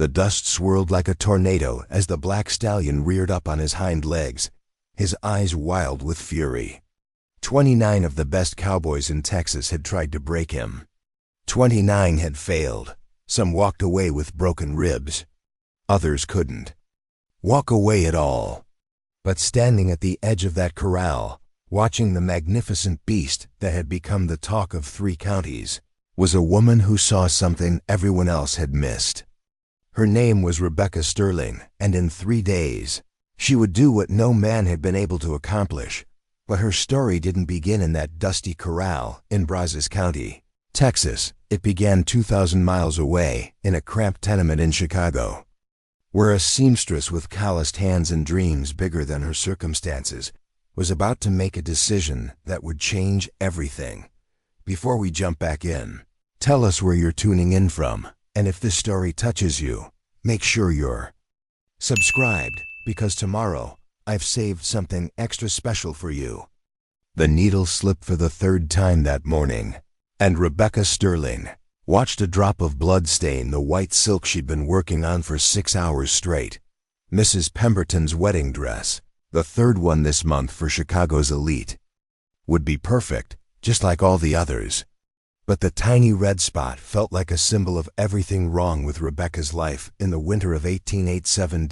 The dust swirled like a tornado as the black stallion reared up on his hind legs, his eyes wild with fury. 29 of the best cowboys in Texas had tried to break him. 29 had failed. Some walked away with broken ribs. Others couldn't walk away at all. But standing at the edge of that corral, watching the magnificent beast that had become the talk of 3 counties, was a woman who saw something everyone else had missed. Her name was Rebecca Sterling, and in 3 days, she would do what no man had been able to accomplish. But her story didn't begin in that dusty corral in Brazos County, Texas. It began 2,000 miles away in a cramped tenement in Chicago, where a seamstress with calloused hands and dreams bigger than her circumstances was about to make a decision that would change everything. Before we jump back in, tell us where you're tuning in from, and if this story touches you, make sure you're subscribed, because tomorrow I've saved something extra special for you. The needle slipped for the 3rd time that morning, and Rebecca Sterling watched a drop of blood stain the white silk she'd been working on for 6 hours straight. Mrs. Pemberton's wedding dress, the 3rd one this month for Chicago's elite, would be perfect, just like all the others. But the tiny red spot felt like a symbol of everything wrong with Rebecca's life in the winter of 1887.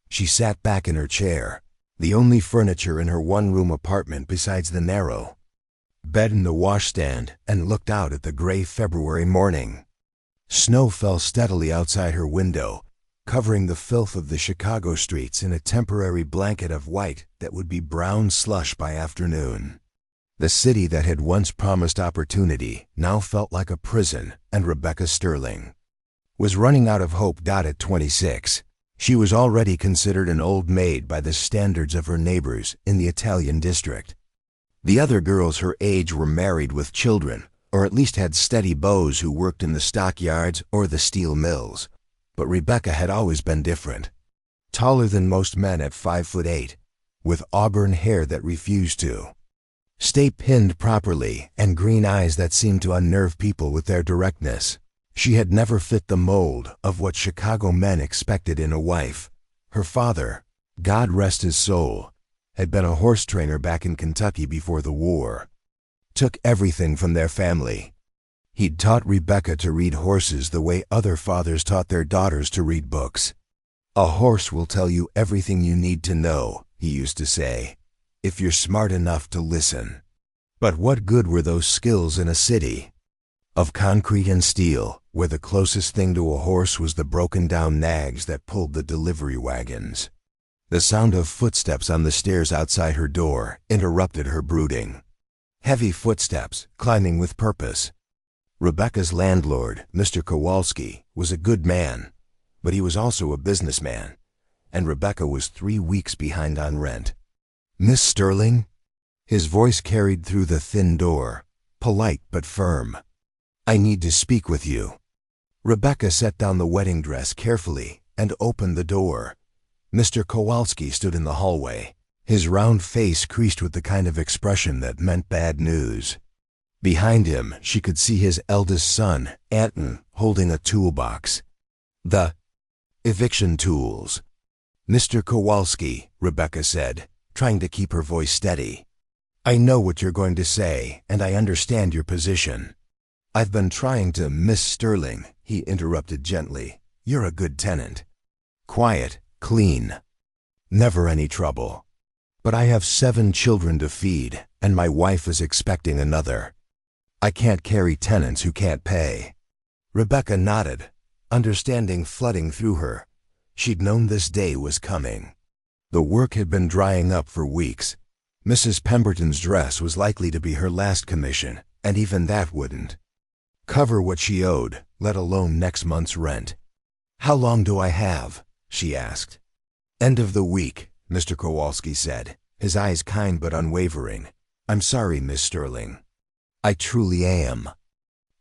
She sat back in her chair, the only furniture in her 1-room apartment besides the narrow bed and the washstand, and looked out at the gray February morning. Snow fell steadily outside her window, covering the filth of the Chicago streets in a temporary blanket of white that would be brown slush by afternoon. The city that had once promised opportunity now felt like a prison, and Rebecca Sterling was running out of hope. At 26, she was already considered an old maid by the standards of her neighbors in the Italian district. The other girls her age were married with children, or at least had steady beaus who worked in the stockyards or the steel mills. But Rebecca had always been different. Taller than most men at 5'8", with auburn hair that refused to stay pinned properly, and green eyes that seemed to unnerve people with their directness. She had never fit the mold of what Chicago men expected in a wife. Her father, God rest his soul, had been a horse trainer back in Kentucky before the war. Took everything from their family. He'd taught Rebecca to read horses the way other fathers taught their daughters to read books. A horse will tell you everything you need to know, he used to say, if you're smart enough to listen. But what good were those skills in a city of concrete and steel, where the closest thing to a horse was the broken-down nags that pulled the delivery wagons? The sound of footsteps on the stairs outside her door interrupted her brooding. Heavy footsteps, climbing with purpose. Rebecca's landlord, Mr. Kowalski, was a good man, but he was also a businessman, and Rebecca was 3 weeks behind on rent. "Miss Sterling?" His voice carried through the thin door, polite but firm. "I need to speak with you." Rebecca set down the wedding dress carefully and opened the door. Mr. Kowalski stood in the hallway, his round face creased with the kind of expression that meant bad news. Behind him, she could see his eldest son, Anton, holding a toolbox. The eviction tools. "Mr. Kowalski," Rebecca said, trying to keep her voice steady. "I know what you're going to say, and I understand your position." "I've been trying to—" "Miss Sterling," he interrupted gently, "you're a good tenant. Quiet, clean, never any trouble. But I have 7 children to feed, and my wife is expecting another. I can't carry tenants who can't pay." Rebecca nodded, understanding flooding through her. She'd known this day was coming. The work had been drying up for weeks. Mrs. Pemberton's dress was likely to be her last commission, and even that wouldn't cover what she owed, let alone next month's rent. "How long do I have?" she asked. "End of the week," Mr. Kowalski said, his eyes kind but unwavering. "I'm sorry, Miss Sterling. I truly am."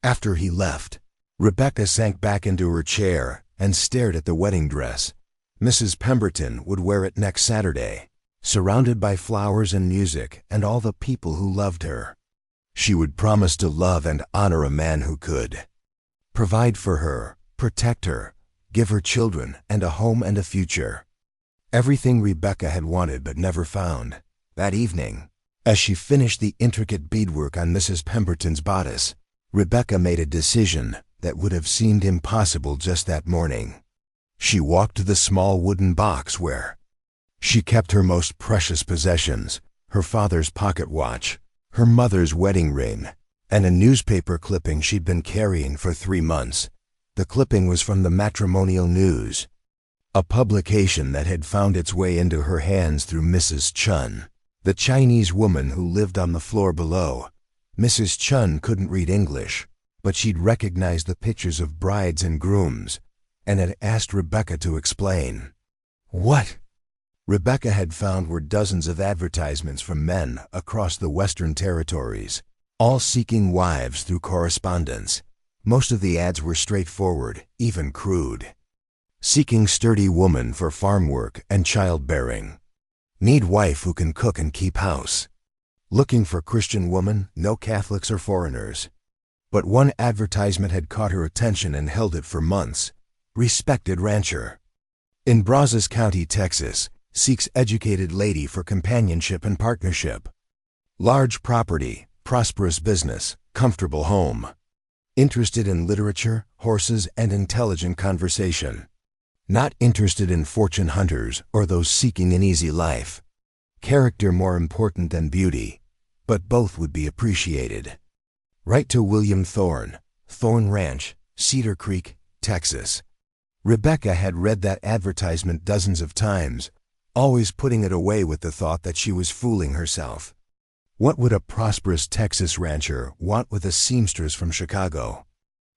After he left, Rebecca sank back into her chair and stared at the wedding dress. Mrs. Pemberton would wear it next Saturday, surrounded by flowers and music and all the people who loved her. She would promise to love and honor a man who could provide for her, protect her, give her children and a home and a future. Everything Rebecca had wanted but never found. That evening, as she finished the intricate beadwork on Mrs. Pemberton's bodice, Rebecca made a decision that would have seemed impossible just that morning. She walked to the small wooden box where she kept her most precious possessions, her father's pocket watch, her mother's wedding ring, and a newspaper clipping she'd been carrying for 3 months. The clipping was from the Matrimonial News, a publication that had found its way into her hands through Mrs. Chun, the Chinese woman who lived on the floor below. Mrs. Chun couldn't read English, but she'd recognized the pictures of brides and grooms, and had asked Rebecca to explain. What Rebecca had found were dozens of advertisements from men across the Western Territories, all seeking wives through correspondence. Most of the ads were straightforward, even crude. Seeking sturdy woman for farm work and childbearing. Need wife who can cook and keep house. Looking for Christian woman, no Catholics or foreigners. But one advertisement had caught her attention and held it for months. Respected rancher in Brazos County, Texas, seeks educated lady for companionship and partnership. Large property, prosperous business, comfortable home. Interested in literature, horses, and intelligent conversation. Not interested in fortune hunters or those seeking an easy life. Character more important than beauty, but both would be appreciated. Write to William Thorne, Thorne Ranch, Cedar Creek, Texas. Rebecca had read that advertisement dozens of times, always putting it away with the thought that she was fooling herself. What would a prosperous Texas rancher want with a seamstress from Chicago?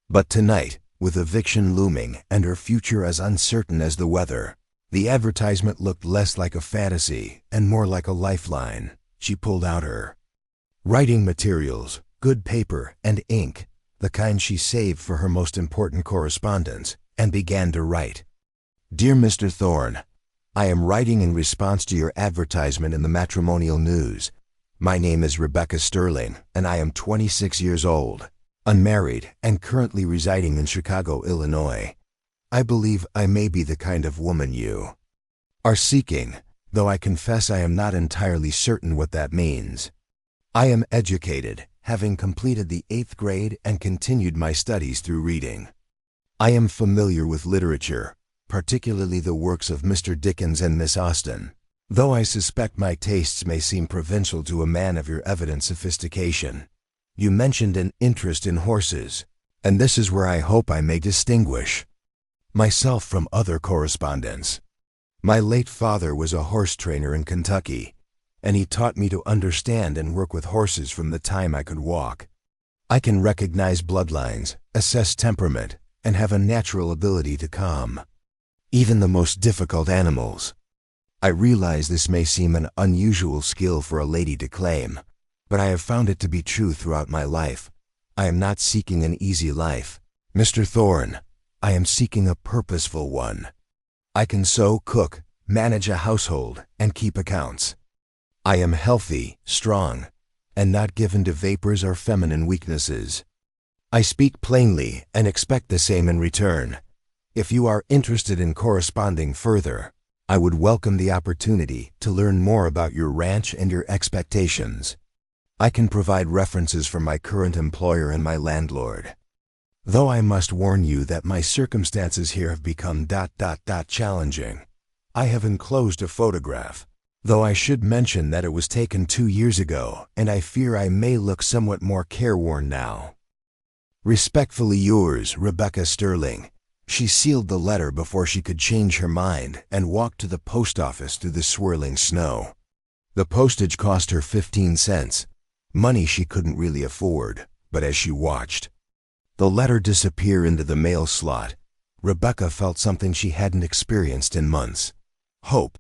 But tonight, with eviction looming and her future as uncertain as the weather, the advertisement looked less like a fantasy and more like a lifeline. She pulled out her writing materials, good paper and ink, the kind she saved for her most important correspondence, and began to write. Dear Mr. Thorne, I am writing in response to your advertisement in the Matrimonial News. My name is Rebecca Sterling, and I am 26 years old, unmarried, and currently residing in Chicago, Illinois. I believe I may be the kind of woman you are seeking, though I confess I am not entirely certain what that means. I am educated, having completed the 8th grade and continued my studies through reading. I am familiar with literature, particularly the works of Mr. Dickens and Miss Austen, though I suspect my tastes may seem provincial to a man of your evident sophistication. You mentioned an interest in horses, and this is where I hope I may distinguish myself from other correspondents. My late father was a horse trainer in Kentucky, and he taught me to understand and work with horses from the time I could walk. I can recognize bloodlines, assess temperament, and have a natural ability to calm even the most difficult animals. I realize this may seem an unusual skill for a lady to claim, but I have found it to be true throughout my life. I am not seeking an easy life, Mr. Thorne. I am seeking a purposeful one. I can sew, cook, manage a household, and keep accounts. I am healthy, strong, and not given to vapors or feminine weaknesses. I speak plainly and expect the same in return. If you are interested in corresponding further, I would welcome the opportunity to learn more about your ranch and your expectations. I can provide references from my current employer and my landlord. Though I must warn you that my circumstances here have become challenging. I have enclosed a photograph, though I should mention that it was taken 2 years ago, and I fear I may look somewhat more careworn now. Respectfully yours, Rebecca Sterling. She sealed the letter before she could change her mind and walked to the post office through the swirling snow. The postage cost her 15 cents, money she couldn't really afford, but as she watched the letter disappear into the mail slot, Rebecca felt something she hadn't experienced in months: hope.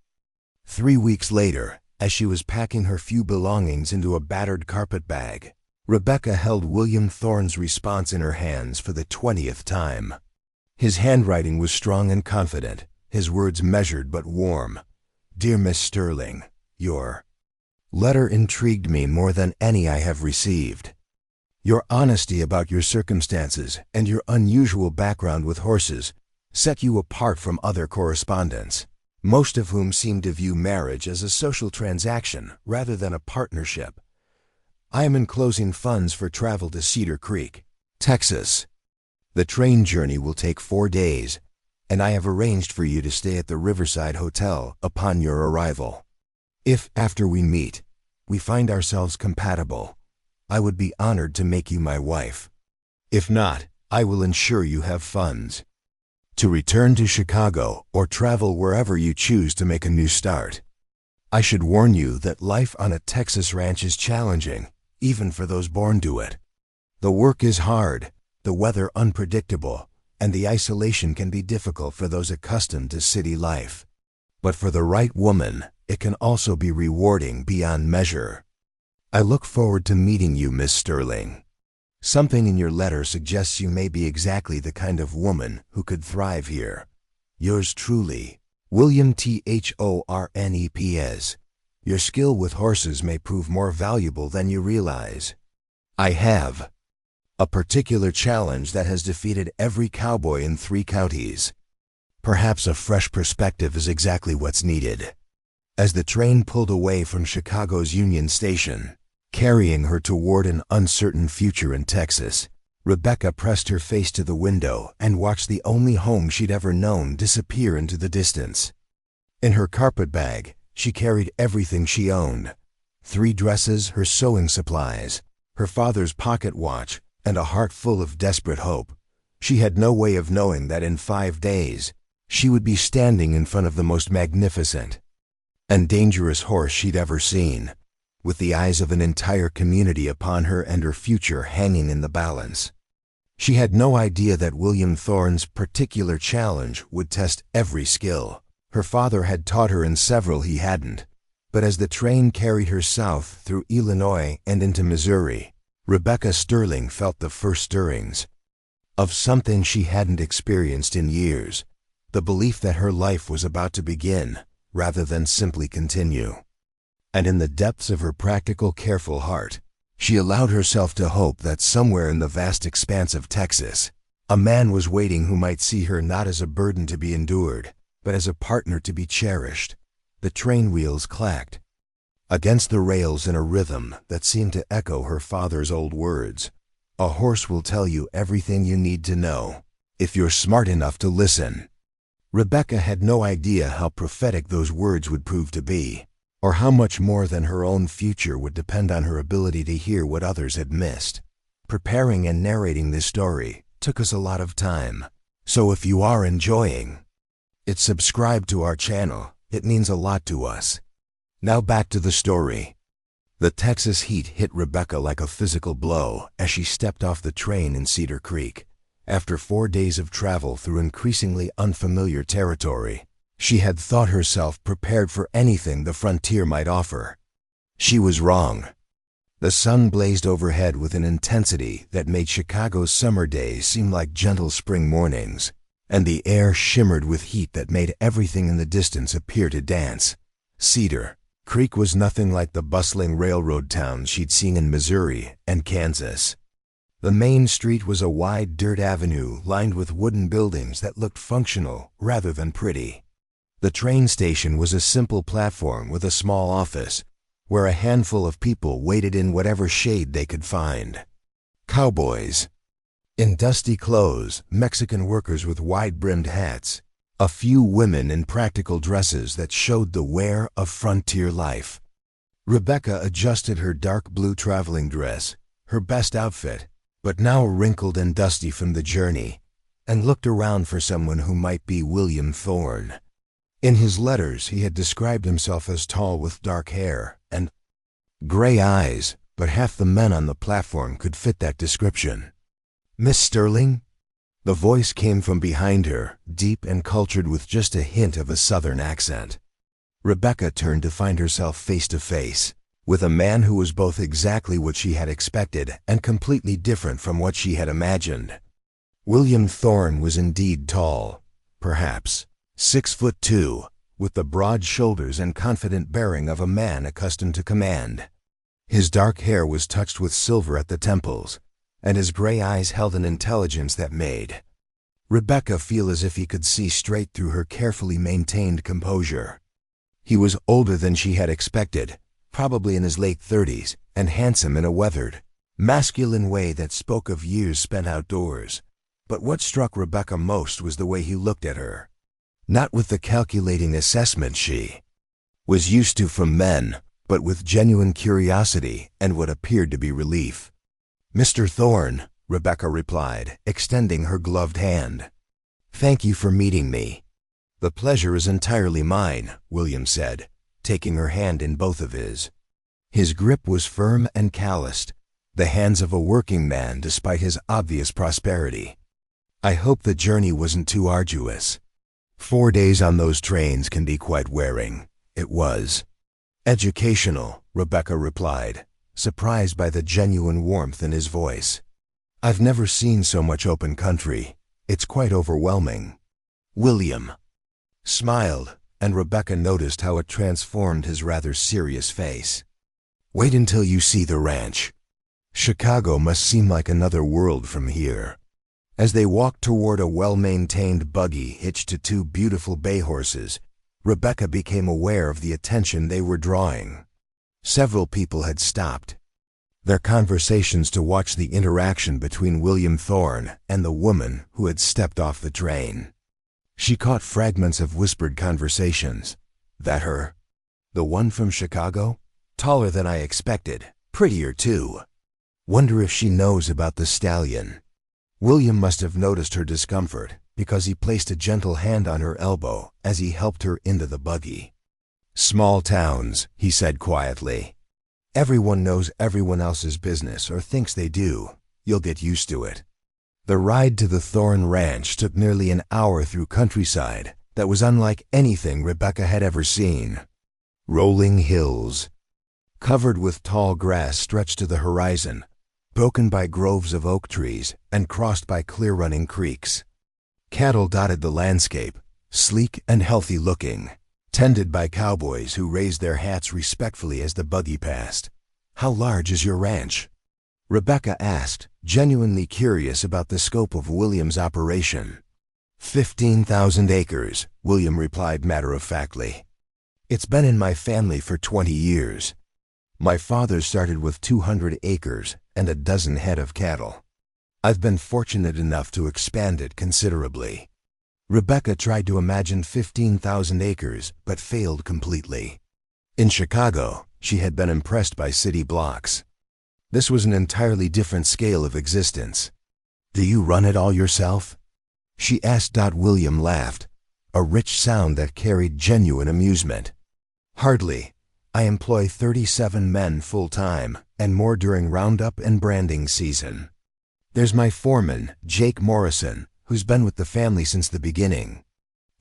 3 weeks later, as she was packing her few belongings into a battered carpet bag, Rebecca held William Thorne's response in her hands for the 20th time. His handwriting was strong and confident, his words measured but warm. Dear Miss Sterling, your letter intrigued me more than any I have received. Your honesty about your circumstances and your unusual background with horses set you apart from other correspondents, most of whom seem to view marriage as a social transaction rather than a partnership. I am enclosing funds for travel to Cedar Creek, Texas. The train journey will take 4 days, and I have arranged for you to stay at the Riverside Hotel upon your arrival. If, after we meet, we find ourselves compatible, I would be honored to make you my wife. If not, I will ensure you have funds to return to Chicago or travel wherever you choose to make a new start. I should warn you that life on a Texas ranch is challenging, even for those born to it. The work is hard, the weather unpredictable, and the isolation can be difficult for those accustomed to city life. But for the right woman, it can also be rewarding beyond measure. I look forward to meeting you, Miss Sterling. Something in your letter suggests you may be exactly the kind of woman who could thrive here. Yours truly, William Thorneps. Your skill with horses may prove more valuable than you realize. I have a particular challenge that has defeated every cowboy in 3 counties. Perhaps a fresh perspective is exactly what's needed. As the train pulled away from Chicago's Union Station, carrying her toward an uncertain future in Texas, Rebecca pressed her face to the window and watched the only home she'd ever known disappear into the distance. In her carpet bag, she carried everything she owned: 3 dresses, her sewing supplies, her father's pocket watch, and a heart full of desperate hope. She had no way of knowing that in 5 days, she would be standing in front of the most magnificent and dangerous horse she'd ever seen, with the eyes of an entire community upon her and her future hanging in the balance. She had no idea that William Thorne's particular challenge would test every skill. Her father had taught her in several he hadn't, but as the train carried her south through Illinois and into Missouri, Rebecca Sterling felt the first stirrings of something she hadn't experienced in years, the belief that her life was about to begin rather than simply continue. And in the depths of her practical, careful heart, she allowed herself to hope that somewhere in the vast expanse of Texas, a man was waiting who might see her not as a burden to be endured, but as a partner to be cherished. The train wheels clacked against the rails in a rhythm that seemed to echo her father's old words. A horse will tell you everything you need to know, if you're smart enough to listen. Rebecca had no idea how prophetic those words would prove to be, or how much more than her own future would depend on her ability to hear what others had missed. Preparing and narrating this story took us a lot of time, so if you are enjoying it, subscribe to our channel. It means a lot to us. Now back to the story. The Texas heat hit Rebecca like a physical blow as she stepped off the train in Cedar Creek. After 4 days of travel through increasingly unfamiliar territory, she had thought herself prepared for anything the frontier might offer. She was wrong. The sun blazed overhead with an intensity that made Chicago's summer days seem like gentle spring mornings, and the air shimmered with heat that made everything in the distance appear to dance. Cedar Creek was nothing like the bustling railroad towns she'd seen in Missouri and Kansas. The main street was a wide dirt avenue lined with wooden buildings that looked functional rather than pretty. The train station was a simple platform with a small office, where a handful of people waited in whatever shade they could find. Cowboys in dusty clothes, Mexican workers with wide-brimmed hats, a few women in practical dresses that showed the wear of frontier life. Rebecca adjusted her dark blue traveling dress, her best outfit, but now wrinkled and dusty from the journey, and looked around for someone who might be William Thorne. In his letters, he had described himself as tall with dark hair and gray eyes, but half the men on the platform could fit that description. "Miss Sterling?" The voice came from behind her, deep and cultured with just a hint of a southern accent. Rebecca turned to find herself face to face with a man who was both exactly what she had expected and completely different from what she had imagined. William Thorne was indeed tall, perhaps 6'2", with the broad shoulders and confident bearing of a man accustomed to command. His dark hair was touched with silver at the temples, and his gray eyes held an intelligence that made Rebecca felt as if he could see straight through her carefully maintained composure. He was older than she had expected, probably in his late 30s, and handsome in a weathered, masculine way that spoke of years spent outdoors. But what struck Rebecca most was the way he looked at her. Not with the calculating assessment she was used to from men, but with genuine curiosity and what appeared to be relief. "Mr. Thorne," Rebecca replied, extending her gloved hand. "Thank you for meeting me." "The pleasure is entirely mine," William said, taking her hand in both of his. His grip was firm and calloused, the hands of a working man despite his obvious prosperity. "I hope the journey wasn't too arduous." 4 days on those trains can be quite wearing. It was. "Educational," Rebecca replied, surprised by the genuine warmth in his voice. "I've never seen so much open country. It's quite overwhelming." William smiled, and Rebecca noticed how it transformed his rather serious face. "Wait until you see the ranch. Chicago must seem like another world from here." As they walked toward a well-maintained buggy hitched to 2 beautiful bay horses, Rebecca became aware of the attention they were drawing. Several people had stopped their conversations to watch the interaction between William Thorne and the woman who had stepped off the train. She caught fragments of whispered conversations. "That her? The one from Chicago? Taller than I expected. Prettier, too. Wonder if she knows about the Stallion." William must have noticed her discomfort, because he placed a gentle hand on her elbow as he helped her into the buggy. "Small towns," he said quietly. "Everyone knows everyone else's business, or thinks they do. You'll get used to it." The ride to the Thorne Ranch took nearly an hour through countryside that was unlike anything Rebecca had ever seen. Rolling hills, covered with tall grass, stretched to the horizon, broken by groves of oak trees and crossed by clear-running creeks. Cattle dotted the landscape, sleek and healthy-looking, tended by cowboys who raised their hats respectfully as the buggy passed. "How large is your ranch?" Rebecca asked, genuinely curious about the scope of William's operation. 15,000 acres, William replied matter-of-factly. "It's been in my family for 20 years. My father started with 200 acres and a dozen head of cattle. I've been fortunate enough to expand it considerably." Rebecca tried to imagine 15,000 acres, but failed completely. In Chicago, she had been impressed by city blocks. This was an entirely different scale of existence. "Do you run it all yourself?" she asked. William laughed, a rich sound that carried genuine amusement. "Hardly. I employ 37 men full-time, and more during roundup and branding season. There's my foreman, Jake Morrison, who's been with the family since the beginning.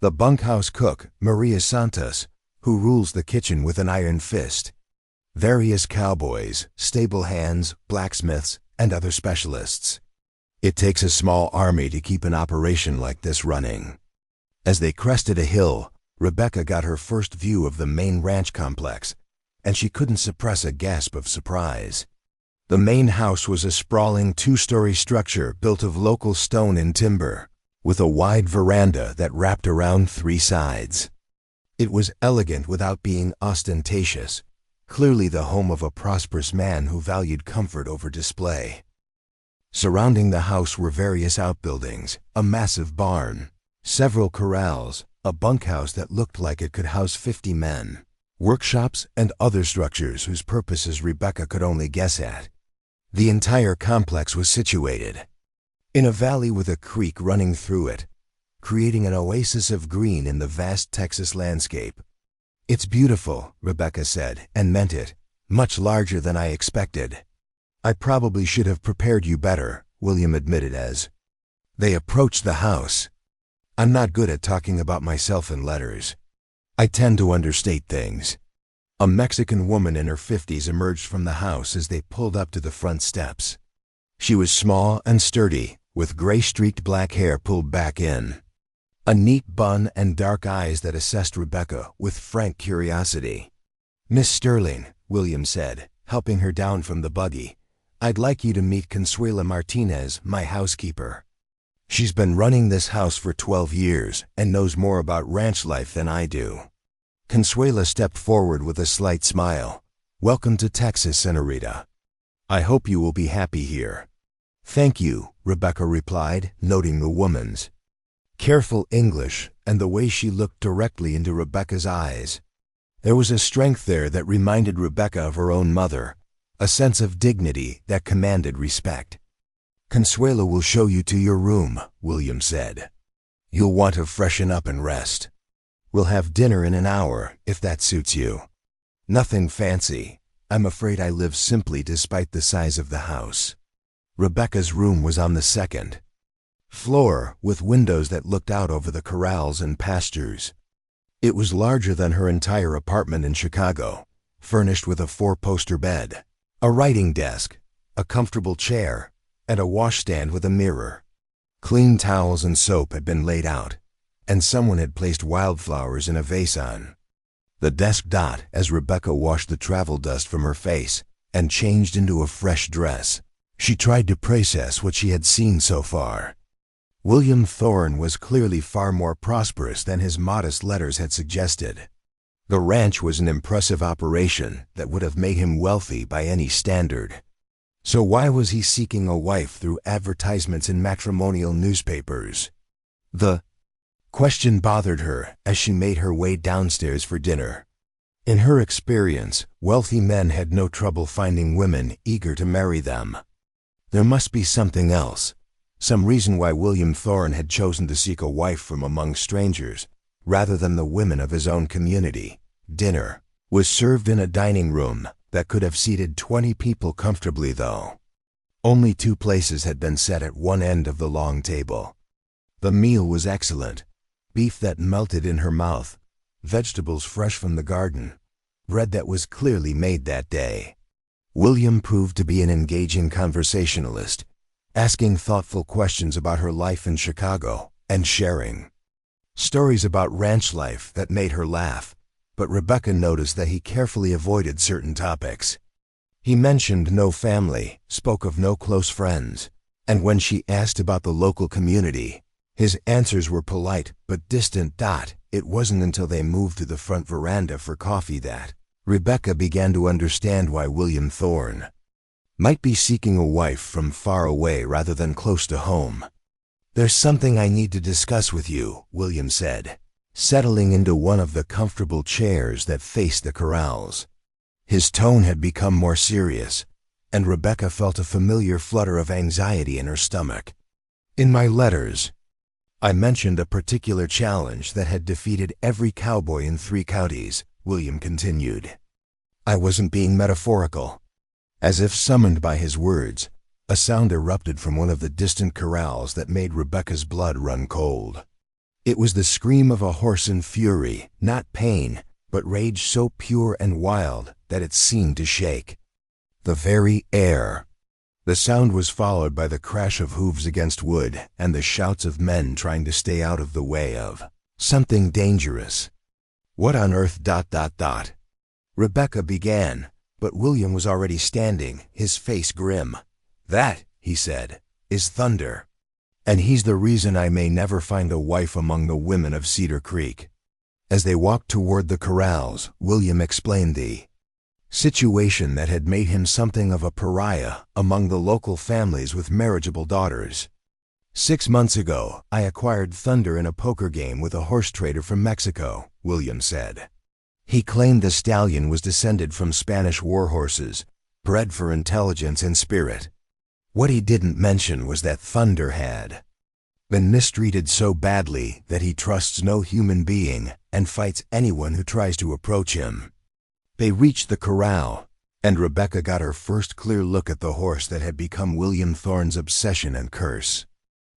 The bunkhouse cook, Maria Santos, who rules the kitchen with an iron fist. Various cowboys, stable hands, blacksmiths, and other specialists. It takes a small army to keep an operation like this running." As they crested a hill, Rebecca got her first view of the main ranch complex, and she couldn't suppress a gasp of surprise. The main house was a sprawling 2-story structure built of local stone and timber, with a wide veranda that wrapped around 3 sides. It was elegant without being ostentatious, clearly the home of a prosperous man who valued comfort over display. Surrounding the house were various outbuildings, a massive barn, several corrals, a bunkhouse that looked like it could house 50 men, workshops, and other structures whose purposes Rebecca could only guess at. The entire complex was situated in a valley with a creek running through it, creating an oasis of green in the vast Texas landscape. "It's beautiful," Rebecca said, and meant it. "Much larger than I expected." "I probably should have prepared you better," William admitted as they approached the house. "I'm not good at talking about myself in letters. I tend to understate things." A Mexican woman in her 50s emerged from the house as they pulled up to the front steps. She was small and sturdy, with gray-streaked black hair pulled back in, a neat bun, and dark eyes that assessed Rebecca with frank curiosity. "Miss Sterling," William said, helping her down from the buggy, "I'd like you to meet Consuela Martinez, my housekeeper." She's been running this house for 12 years and knows more about ranch life than I do. Consuela stepped forward with a slight smile. Welcome to Texas, Senorita. I hope you will be happy here. Thank you, Rebecca replied, noting the woman's careful English and the way she looked directly into Rebecca's eyes. There was a strength there that reminded Rebecca of her own mother, a sense of dignity that commanded respect. Consuela will show you to your room, William said. You'll want to freshen up and rest. We'll have dinner in an hour, if that suits you. Nothing fancy. I'm afraid I live simply despite the size of the house. Rebecca's room was on the second floor, with windows that looked out over the corrals and pastures. It was larger than her entire apartment in Chicago, furnished with a 4-poster bed, a writing desk, a comfortable chair, and a washstand with a mirror. Clean towels and soap had been laid out, and someone had placed wildflowers in a vase on the desk. As Rebecca washed the travel dust from her face and changed into a fresh dress, she tried to process what she had seen so far. William Thorne was clearly far more prosperous than his modest letters had suggested. The ranch was an impressive operation that would have made him wealthy by any standard. So why was he seeking a wife through advertisements in matrimonial newspapers? The question bothered her as she made her way downstairs for dinner. In her experience, wealthy men had no trouble finding women eager to marry them. There must be something else, some reason why William Thorne had chosen to seek a wife from among strangers, rather than the women of his own community. Dinner was served in a dining room that could have seated 20 people comfortably, though. Only 2 places had been set at one end of the long table. The meal was excellent. Beef that melted in her mouth, vegetables fresh from the garden, bread that was clearly made that day. William proved to be an engaging conversationalist, asking thoughtful questions about her life in Chicago and sharing stories about ranch life that made her laugh, but Rebecca noticed that he carefully avoided certain topics. He mentioned no family, spoke of no close friends, and when she asked about the local community, his answers were polite but distant. It wasn't until they moved to the front veranda for coffee that Rebecca began to understand why William Thorne might be seeking a wife from far away rather than close to home. There's something I need to discuss with you, William said, settling into one of the comfortable chairs that faced the corrals. His tone had become more serious, and Rebecca felt a familiar flutter of anxiety in her stomach. In my letters, I mentioned a particular challenge that had defeated every cowboy in 3 counties, William continued. I wasn't being metaphorical. As if summoned by his words, a sound erupted from one of the distant corrals that made Rebecca's blood run cold. It was the scream of a horse in fury, not pain, but rage so pure and wild that it seemed to shake the very air. The sound was followed by the crash of hooves against wood and the shouts of men trying to stay out of the way of something dangerous. What on earth? Rebecca began, but William was already standing, his face grim. That, he said, is Thunder. And he's the reason I may never find a wife among the women of Cedar Creek. As they walked toward the corrals, William explained the situation that had made him something of a pariah among the local families with marriageable daughters. 6 months ago, I acquired Thunder in a poker game with a horse trader from Mexico, William said. He claimed the Stallion was descended from Spanish war horses, bred for intelligence and spirit. What he didn't mention was that Thunder had been mistreated so badly that he trusts no human being and fights anyone who tries to approach him. They reached the corral, and Rebecca got her first clear look at the horse that had become William Thorne's obsession and curse.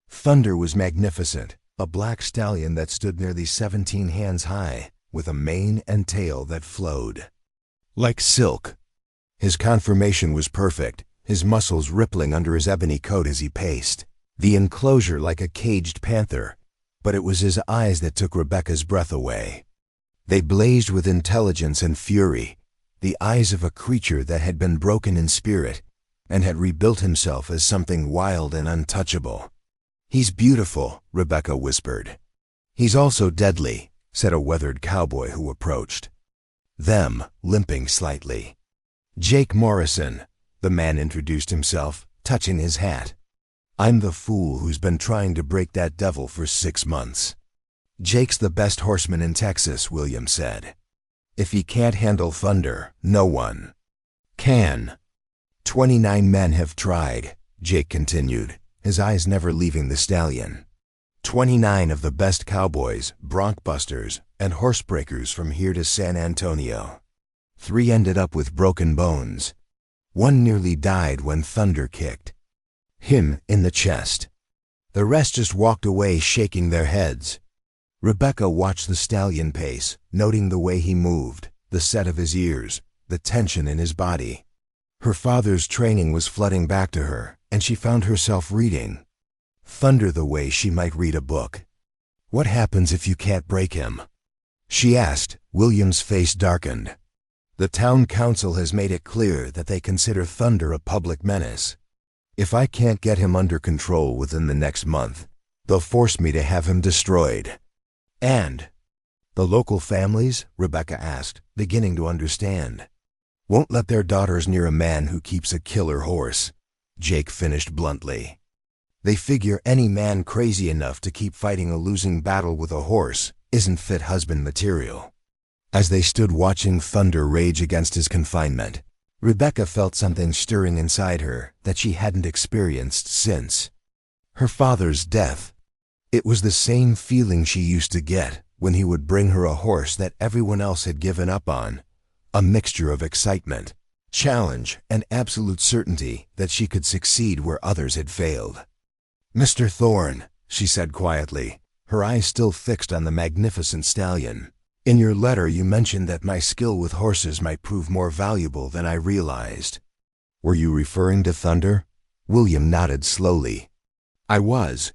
Thunder was magnificent, a black stallion that stood nearly 17 hands high, with a mane and tail that flowed like silk. His conformation was perfect, his muscles rippling under his ebony coat as he paced the enclosure like a caged panther, but it was his eyes that took Rebecca's breath away. They blazed with intelligence and fury, the eyes of a creature that had been broken in spirit and had rebuilt himself as something wild and untouchable. "He's beautiful," Rebecca whispered. "He's also deadly," said a weathered cowboy who approached them, limping slightly. "Jake Morrison," the man introduced himself, touching his hat. "I'm the fool who's been trying to break that devil for 6 months." "Jake's the best horseman in Texas," William said. "If he can't handle thunder, no one can." 29 men have tried, Jake continued, his eyes never leaving the stallion. 29 of the best cowboys, bronc busters, and horsebreakers from here to San Antonio. 3 ended up with broken bones. 1 nearly died when thunder kicked him in the chest. The rest just walked away shaking their heads. Rebecca watched the stallion pace, noting the way he moved, the set of his ears, the tension in his body. Her father's training was flooding back to her, and she found herself reading thunder the way she might read a book. "What happens if you can't break him?" she asked. William's face darkened. "The town council has made it clear that they consider thunder a public menace. If I can't get him under control within the next month, they'll force me to have him destroyed." "And the local families?" Rebecca asked, beginning to understand. "Won't let their daughters near a man who keeps a killer horse," Jake finished bluntly. "They figure any man crazy enough to keep fighting a losing battle with a horse isn't fit husband material." As they stood watching thunder rage against his confinement, Rebecca felt something stirring inside her that she hadn't experienced since her father's death. It was the same feeling she used to get when he would bring her a horse that everyone else had given up on, a mixture of excitement, challenge, and absolute certainty that she could succeed where others had failed. "Mr. Thorne," she said quietly, her eyes still fixed on the magnificent stallion, "in your letter you mentioned that my skill with horses might prove more valuable than I realized." "Were you referring to thunder?" William nodded slowly. "I was.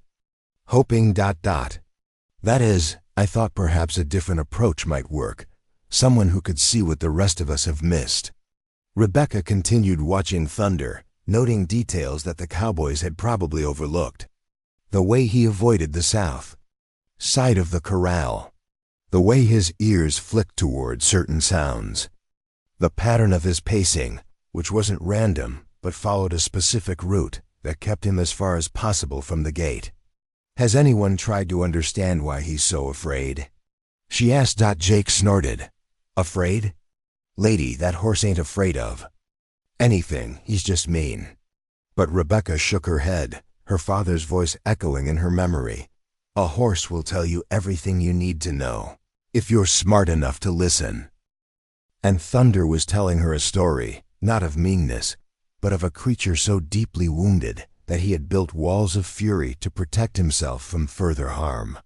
Hoping ... That is, I thought perhaps a different approach might work, someone who could see what the rest of us have missed." Rebecca continued watching thunder, noting details that the cowboys had probably overlooked. The way he avoided the south side of the corral. The way his ears flicked toward certain sounds. The pattern of his pacing, which wasn't random but followed a specific route that kept him as far as possible from the gate. "Has anyone tried to understand why he's so afraid?" she asked. Jake snorted. "Afraid? Lady, that horse ain't afraid of anything, he's just mean." But Rebecca shook her head, her father's voice echoing in her memory. "A horse will tell you everything you need to know, if you're smart enough to listen." And thunder was telling her a story, not of meanness, but of a creature so deeply wounded that he had built walls of fury to protect himself from further harm.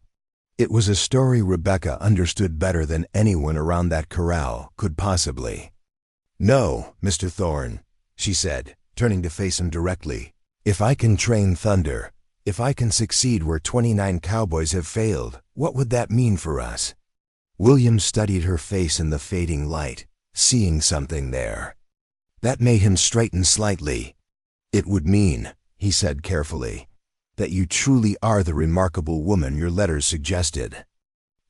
It was a story Rebecca understood better than anyone around that corral could possibly. "No, Mr. Thorne," she said, turning to face him directly. "If I can train thunder, if I can succeed where 29 cowboys have failed, what would that mean for us?" William studied her face in the fading light, seeing something there. That made him straighten slightly. "It would mean," he said carefully, "that you truly are the remarkable woman your letters suggested.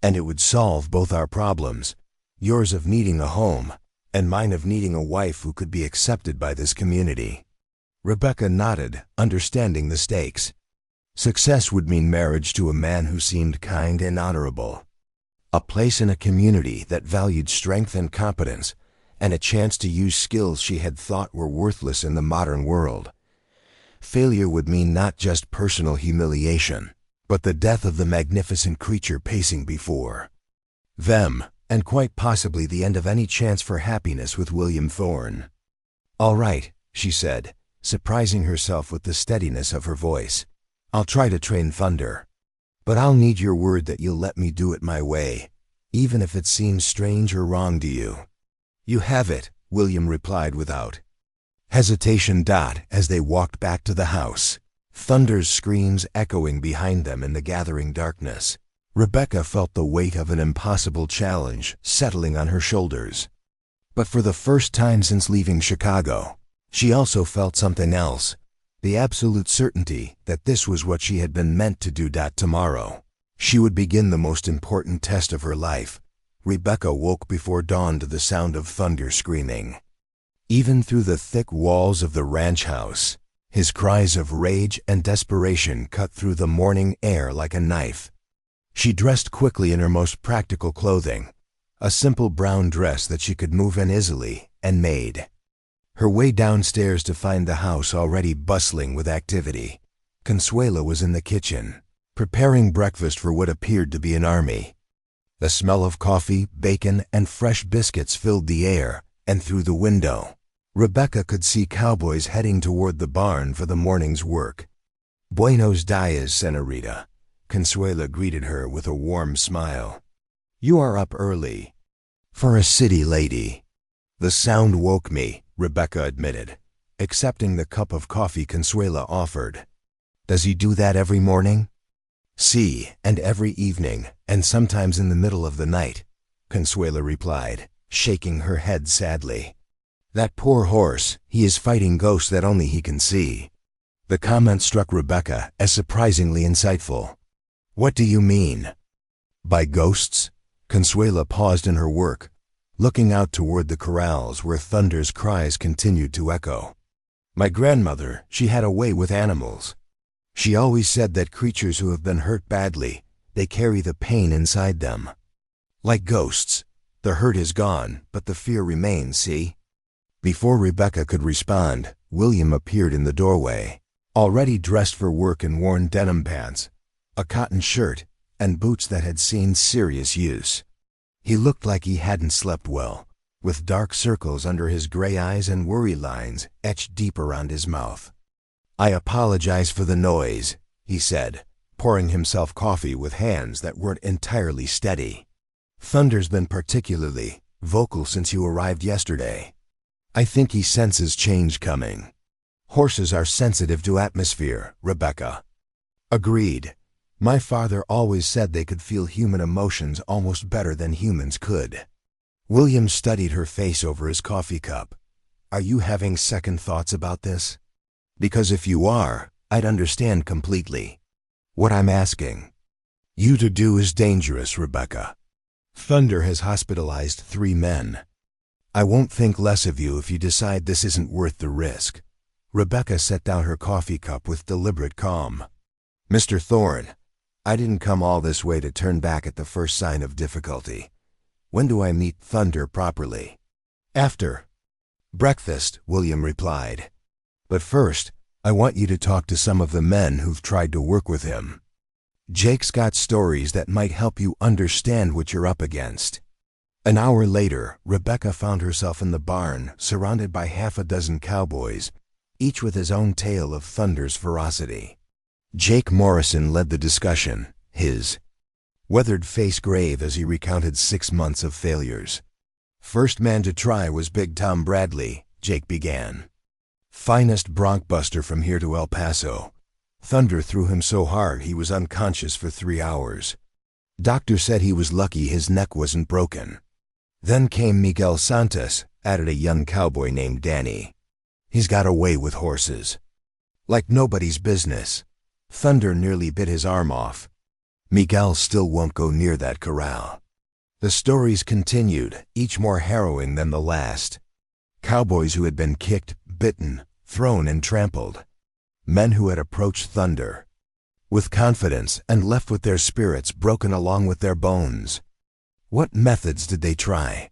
And it would solve both our problems, yours of needing a home, and mine of needing a wife who could be accepted by this community." Rebecca nodded, understanding the stakes. Success would mean marriage to a man who seemed kind and honorable, a place in a community that valued strength and competence, and a chance to use skills she had thought were worthless in the modern world. Failure would mean not just personal humiliation, but the death of the magnificent creature pacing before them, and quite possibly the end of any chance for happiness with William Thorne. "All right," she said, surprising herself with the steadiness of her voice. "I'll try to train thunder. But I'll need your word that you'll let me do it my way, even if it seems strange or wrong to you." "You have it," William replied without hesitation. As they walked back to the house, thunder's screams echoing behind them in the gathering darkness, Rebecca felt the weight of an impossible challenge settling on her shoulders. But for the first time since leaving Chicago, she also felt something else, The absolute certainty that this was what she had been meant to do. Tomorrow, she would begin the most important test of her life. Rebecca woke before dawn to the sound of thunder screaming. Even through the thick walls of the ranch house, his cries of rage and desperation cut through the morning air like a knife. She dressed quickly in her most practical clothing, a simple brown dress that she could move in easily, and made her way downstairs to find the house already bustling with activity. Consuela was in the kitchen, preparing breakfast for what appeared to be an army. The smell of coffee, bacon, and fresh biscuits filled the air, and through the window, Rebecca could see cowboys heading toward the barn for the morning's work. "Buenos dias, senorita." Consuela greeted her with a warm smile. "You are up early." "For a city lady." "The sound woke me," Rebecca admitted, accepting the cup of coffee Consuela offered. "Does he do that every morning?" "Si, and every evening, and sometimes in the middle of the night," Consuela replied, shaking her head sadly. "That poor horse, he is fighting ghosts that only he can see." The comment struck Rebecca as surprisingly insightful. "What do you mean?" "By ghosts?" Consuela paused in her work, looking out toward the corrals where Thunder's cries continued to echo. "My grandmother, she had a way with animals. She always said that creatures who have been hurt badly, they carry the pain inside them. Like ghosts, the hurt is gone, but the fear remains, see?" Before Rebecca could respond, William appeared in the doorway, already dressed for work in worn denim pants, a cotton shirt, and boots that had seen serious use. He looked like he hadn't slept well, with dark circles under his gray eyes and worry lines etched deep around his mouth. "I apologize for the noise," he said, pouring himself coffee with hands that weren't entirely steady. "Thunder's been particularly vocal since you arrived yesterday. I think he senses change coming." "Horses are sensitive to atmosphere, Rebecca." "Agreed. My father always said they could feel human emotions almost better than humans could." William studied her face over his coffee cup. "Are you having second thoughts about this? Because if you are, I'd understand completely. What I'm asking you to do is dangerous, Rebecca. Thunder has hospitalized 3 men. I won't think less of you if you decide this isn't worth the risk." Rebecca set down her coffee cup with deliberate calm. "Mr. Thorne, I didn't come all this way to turn back at the first sign of difficulty. When do I meet Thunder properly?" "After breakfast," William replied. "But first, I want you to talk to some of the men who've tried to work with him. Jake's got stories that might help you understand what you're up against." An hour later, Rebecca found herself in the barn, surrounded by half a dozen cowboys, each with his own tale of Thunder's ferocity. Jake Morrison led the discussion, his weathered face grave as he recounted 6 months of failures. "First man to try was Big Tom Bradley," Jake began. "Finest bronc buster from here to El Paso. Thunder threw him so hard he was unconscious for 3 hours. Doctor said he was lucky his neck wasn't broken. Then came Miguel Santos," added a young cowboy named Danny. "He's got a way with horses. Like nobody's business. Thunder nearly bit his arm off. Miguel still won't go near that corral." The stories continued, each more harrowing than the last. Cowboys who had been kicked, bitten, thrown, and trampled. Men who had approached Thunder with confidence and left with their spirits broken along with their bones. "What methods did they try?"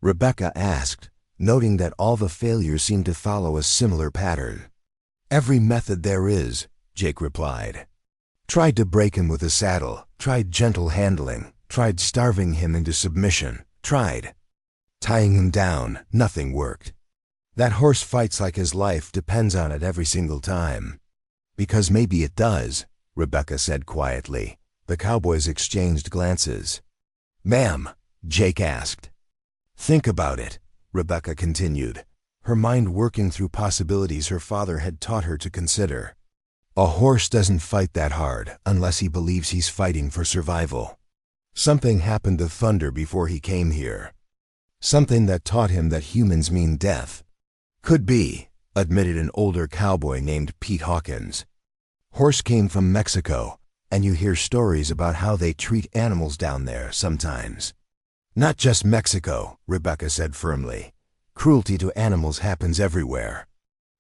Rebecca asked, noting that all the failures seemed to follow a similar pattern. "Every method there is," Jake replied. "Tried to break him with a saddle, tried gentle handling, tried starving him into submission, tried tying him down, nothing worked. That horse fights like his life depends on it every single time." "Because maybe it does," Rebecca said quietly. The cowboys exchanged glances. "Ma'am," Jake asked. "Think about it," Rebecca continued, her mind working through possibilities her father had taught her to consider. "A horse doesn't fight that hard unless he believes he's fighting for survival. Something happened to Thunder before he came here. Something that taught him that humans mean death. Could be, admitted an older cowboy named Pete Hawkins. Horse came from Mexico, and you hear stories about how they treat animals down there sometimes. Not just Mexico, Rebecca said firmly. Cruelty to animals happens everywhere.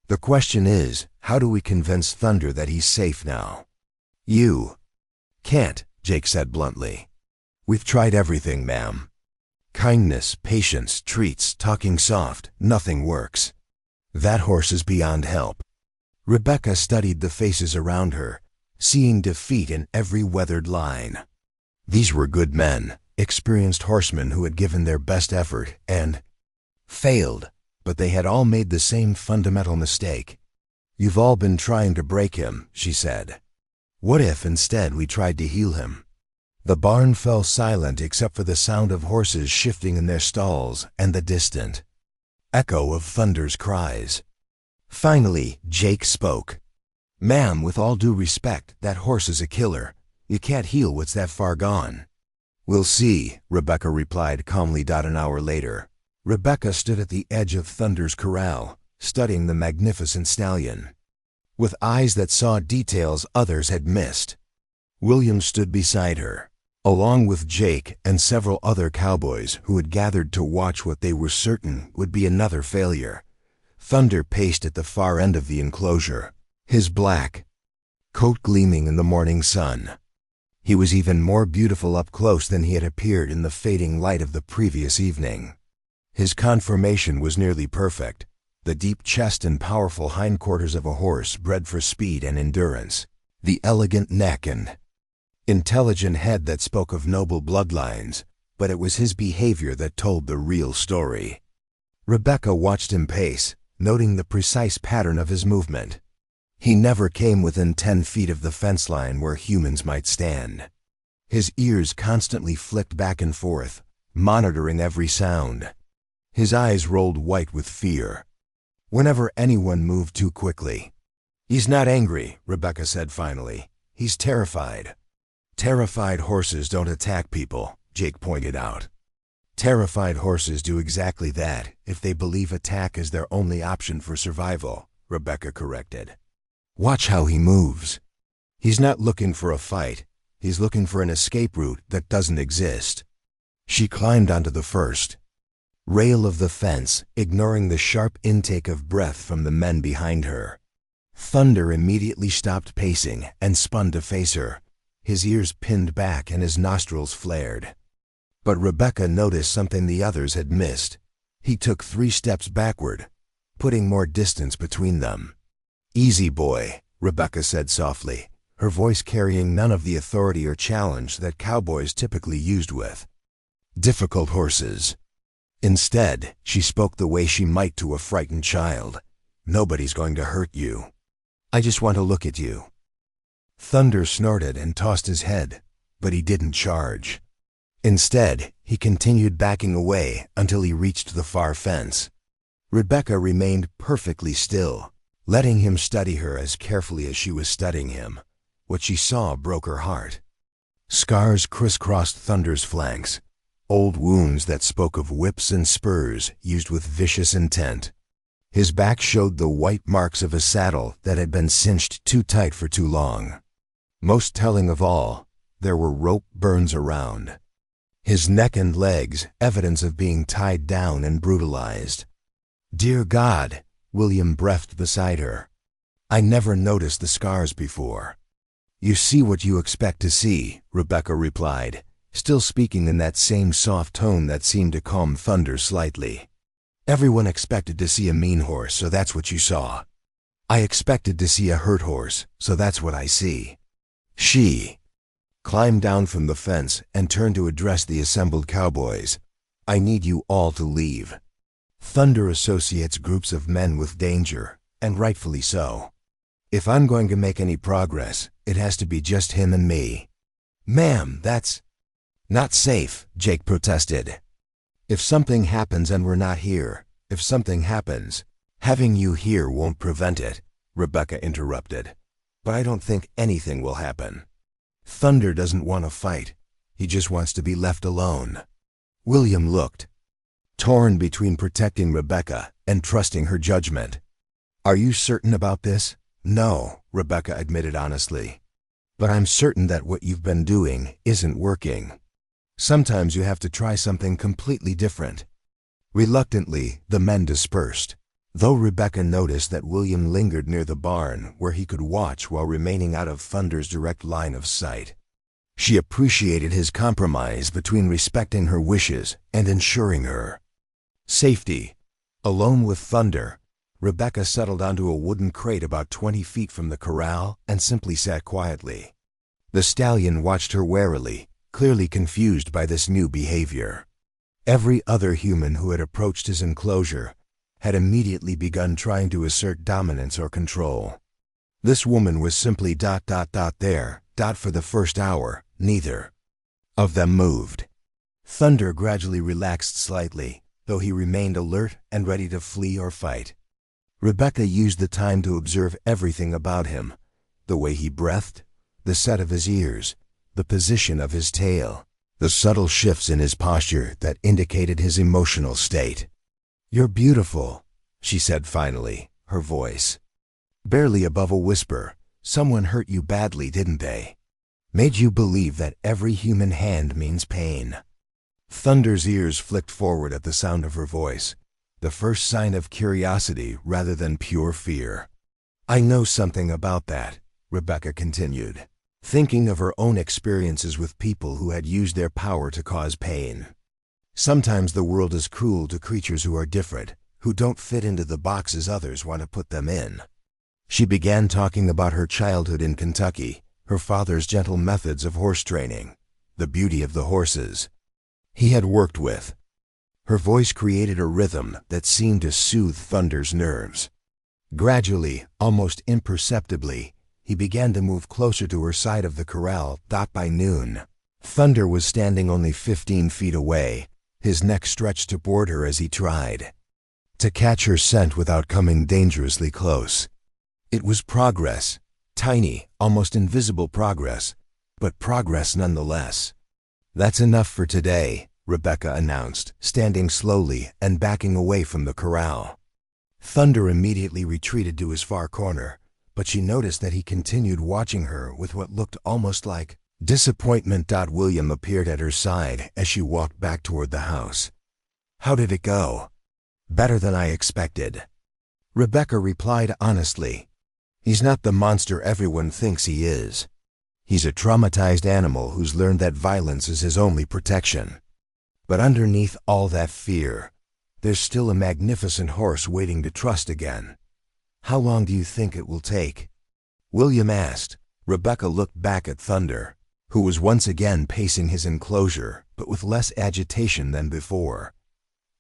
The question is, how do we convince Thunder that he's safe now? You can't, Jake said bluntly. We've tried everything, ma'am. Kindness, patience, treats, talking soft, nothing works. That horse is beyond help. Rebecca studied the faces around her, seeing defeat in every weathered line. These were good men, experienced horsemen who had given their best effort and failed, but they had all made the same fundamental mistake. You've all been trying to break him, she said. What if instead we tried to heal him? The barn fell silent except for the sound of horses shifting in their stalls and the distant echo of Thunder's cries. Finally, Jake spoke. Ma'am, with all due respect, that horse is a killer. You can't heal what's that far gone. We'll see, Rebecca replied calmly. An hour later, Rebecca stood at the edge of Thunder's corral, studying the magnificent stallion. With eyes that saw details others had missed. William stood beside her, along with Jake and several other cowboys who had gathered to watch what they were certain would be another failure. Thunder paced at the far end of the enclosure, his black coat gleaming in the morning sun. He was even more beautiful up close than he had appeared in the fading light of the previous evening. His conformation was nearly perfect, the deep chest and powerful hindquarters of a horse bred for speed and endurance, the elegant neck and intelligent head that spoke of noble bloodlines, but it was his behavior that told the real story. Rebecca watched him pace, noting the precise pattern of his movement. He never came within 10 feet of the fence line where humans might stand. His ears constantly flicked back and forth, monitoring every sound. His eyes rolled white with fear whenever anyone moved too quickly. He's not angry, Rebecca said finally. He's terrified. Terrified horses don't attack people, Jake pointed out. Terrified horses do exactly that if they believe attack is their only option for survival, Rebecca corrected. Watch how he moves. He's not looking for a fight. He's looking for an escape route that doesn't exist. She climbed onto the first rail of the fence, ignoring the sharp intake of breath from the men behind her. Thunder immediately stopped pacing and spun to face her, his ears pinned back and his nostrils flared. But Rebecca noticed something the others had missed. He took 3 steps backward, putting more distance between them. Easy, boy, Rebecca said softly, her voice carrying none of the authority or challenge that cowboys typically used with difficult horses. Instead, she spoke the way she might to a frightened child. Nobody's going to hurt you. I just want to look at you. Thunder snorted and tossed his head, but he didn't charge. Instead, he continued backing away until he reached the far fence. Rebecca remained perfectly still, letting him study her as carefully as she was studying him. What she saw broke her heart. Scars crisscrossed Thunder's flanks, old wounds that spoke of whips and spurs used with vicious intent. His back showed the white marks of a saddle that had been cinched too tight for too long. Most telling of all, there were rope burns around his neck and legs, evidence of being tied down and brutalized. Dear God, William breathed beside her. I never noticed the scars before. You see what you expect to see, Rebecca replied, still speaking in that same soft tone that seemed to calm Thunder slightly. Everyone expected to see a mean horse, so that's what you saw. I expected to see a hurt horse, so that's what I see. She climbed down from the fence and turned to address the assembled cowboys. I need you all to leave. Thunder associates groups of men with danger, and rightfully so. If I'm going to make any progress, it has to be just him and me. Ma'am, that's not safe, Jake protested. If something happens and we're not here, if something happens, having you here won't prevent it, Rebecca interrupted. But I don't think anything will happen. Thunder doesn't want to fight. He just wants to be left alone. William looked, torn between protecting Rebecca and trusting her judgment. "Are you certain about this?" "No," Rebecca admitted honestly. "But I'm certain that what you've been doing isn't working. Sometimes you have to try something completely different." Reluctantly, the men dispersed, though Rebecca noticed that William lingered near the barn where he could watch while remaining out of Thunder's direct line of sight. She appreciated his compromise between respecting her wishes and ensuring her safety. Alone with Thunder, Rebecca settled onto a wooden crate about 20 feet from the corral and simply sat quietly. The stallion watched her warily, clearly confused by this new behavior. Every other human who had approached his enclosure had immediately begun trying to assert dominance or control. This woman was simply there. For the first hour, neither of them moved. Thunder gradually relaxed slightly, though he remained alert and ready to flee or fight. Rebecca used the time to observe everything about him: the way he breathed, the set of his ears, the position of his tail, the subtle shifts in his posture that indicated his emotional state. "You're beautiful," she said finally, her voice barely above a whisper. "Someone hurt you badly, didn't they? Made you believe that every human hand means pain?" Thunder's ears flicked forward at the sound of her voice, the first sign of curiosity rather than pure fear. "I know something about that," Rebecca continued, thinking of her own experiences with people who had used their power to cause pain. "Sometimes the world is cruel to creatures who are different, who don't fit into the boxes others want to put them in." She began talking about her childhood in Kentucky, her father's gentle methods of horse training, the beauty of the horses he had worked with. Her voice created a rhythm that seemed to soothe Thunder's nerves. Gradually, almost imperceptibly, he began to move closer to her side of the corral. By noon, Thunder was standing only 15 feet away, his neck stretched toward her as he tried to catch her scent without coming dangerously close. It was progress, tiny, almost invisible progress, but progress nonetheless. "That's enough for today," Rebecca announced, standing slowly and backing away from the corral. Thunder immediately retreated to his far corner, but she noticed that he continued watching her with what looked almost like disappointment. William appeared at her side as she walked back toward the house. "How did it go?" "Better than I expected," Rebecca replied honestly. "He's not the monster everyone thinks he is. He's a traumatized animal who's learned that violence is his only protection. But underneath all that fear, there's still a magnificent horse waiting to trust again." "How long do you think it will take?" William asked. Rebecca looked back at Thunder, who was once again pacing his enclosure, but with less agitation than before.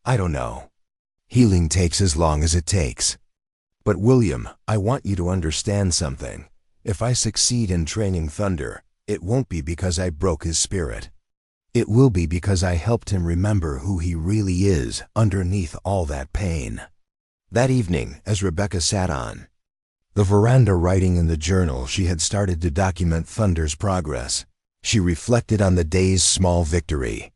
"I don't know. Healing takes as long as it takes. But William, I want you to understand something. If I succeed in training Thunder, it won't be because I broke his spirit. It will be because I helped him remember who he really is underneath all that pain." That evening, as Rebecca sat on the veranda writing in the journal she had started to document Thunder's progress, she reflected on the day's small victory.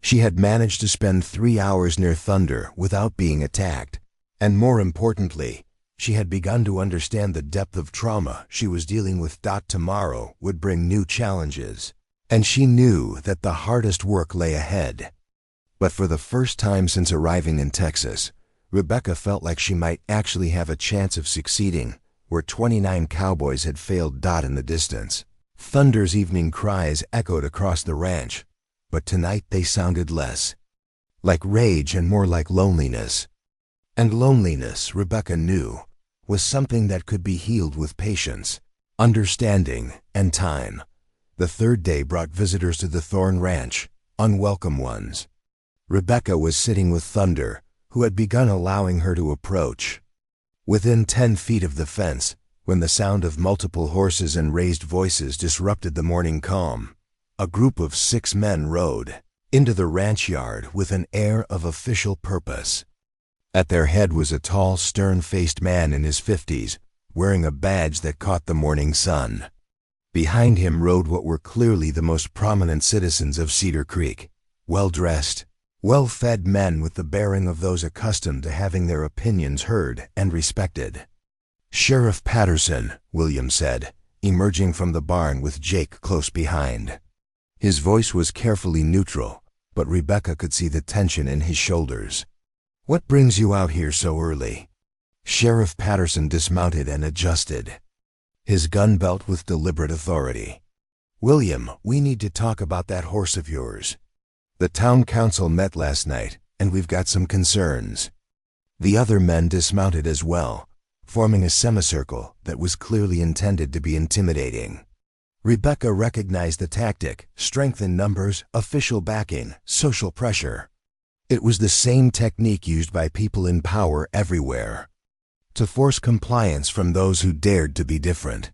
She had managed to spend 3 hours near Thunder without being attacked, and more importantly, she had begun to understand the depth of trauma she was dealing with. Tomorrow would bring new challenges, and she knew that the hardest work lay ahead. But for the first time since arriving in Texas, Rebecca felt like she might actually have a chance of succeeding where 29 cowboys had failed. In the distance, Thunder's evening cries echoed across the ranch, but tonight they sounded less like rage and more like loneliness. And loneliness, Rebecca knew, was something that could be healed with patience, understanding, and time. The third day brought visitors to the Thorn Ranch, unwelcome ones. Rebecca was sitting with Thunder, who had begun allowing her to approach. Within 10 feet of the fence, when the sound of multiple horses and raised voices disrupted the morning calm, a group of 6 men rode into the ranch yard with an air of official purpose. At their head was a tall, stern-faced man in his 50s, wearing a badge that caught the morning sun. Behind him rode what were clearly the most prominent citizens of Cedar Creek, well-dressed, well-fed men with the bearing of those accustomed to having their opinions heard and respected. Sheriff Patterson, William said, emerging from the barn with Jake close behind. His voice was carefully neutral, but Rebecca could see the tension in his shoulders. "What brings you out here so early?" Sheriff Patterson dismounted and adjusted his gun belt with deliberate authority. "William, we need to talk about that horse of yours. The town council met last night, and we've got some concerns." The other men dismounted as well, forming a semicircle that was clearly intended to be intimidating. Rebecca recognized the tactic: strength in numbers, official backing, social pressure. It was the same technique used by people in power everywhere, to force compliance from those who dared to be different.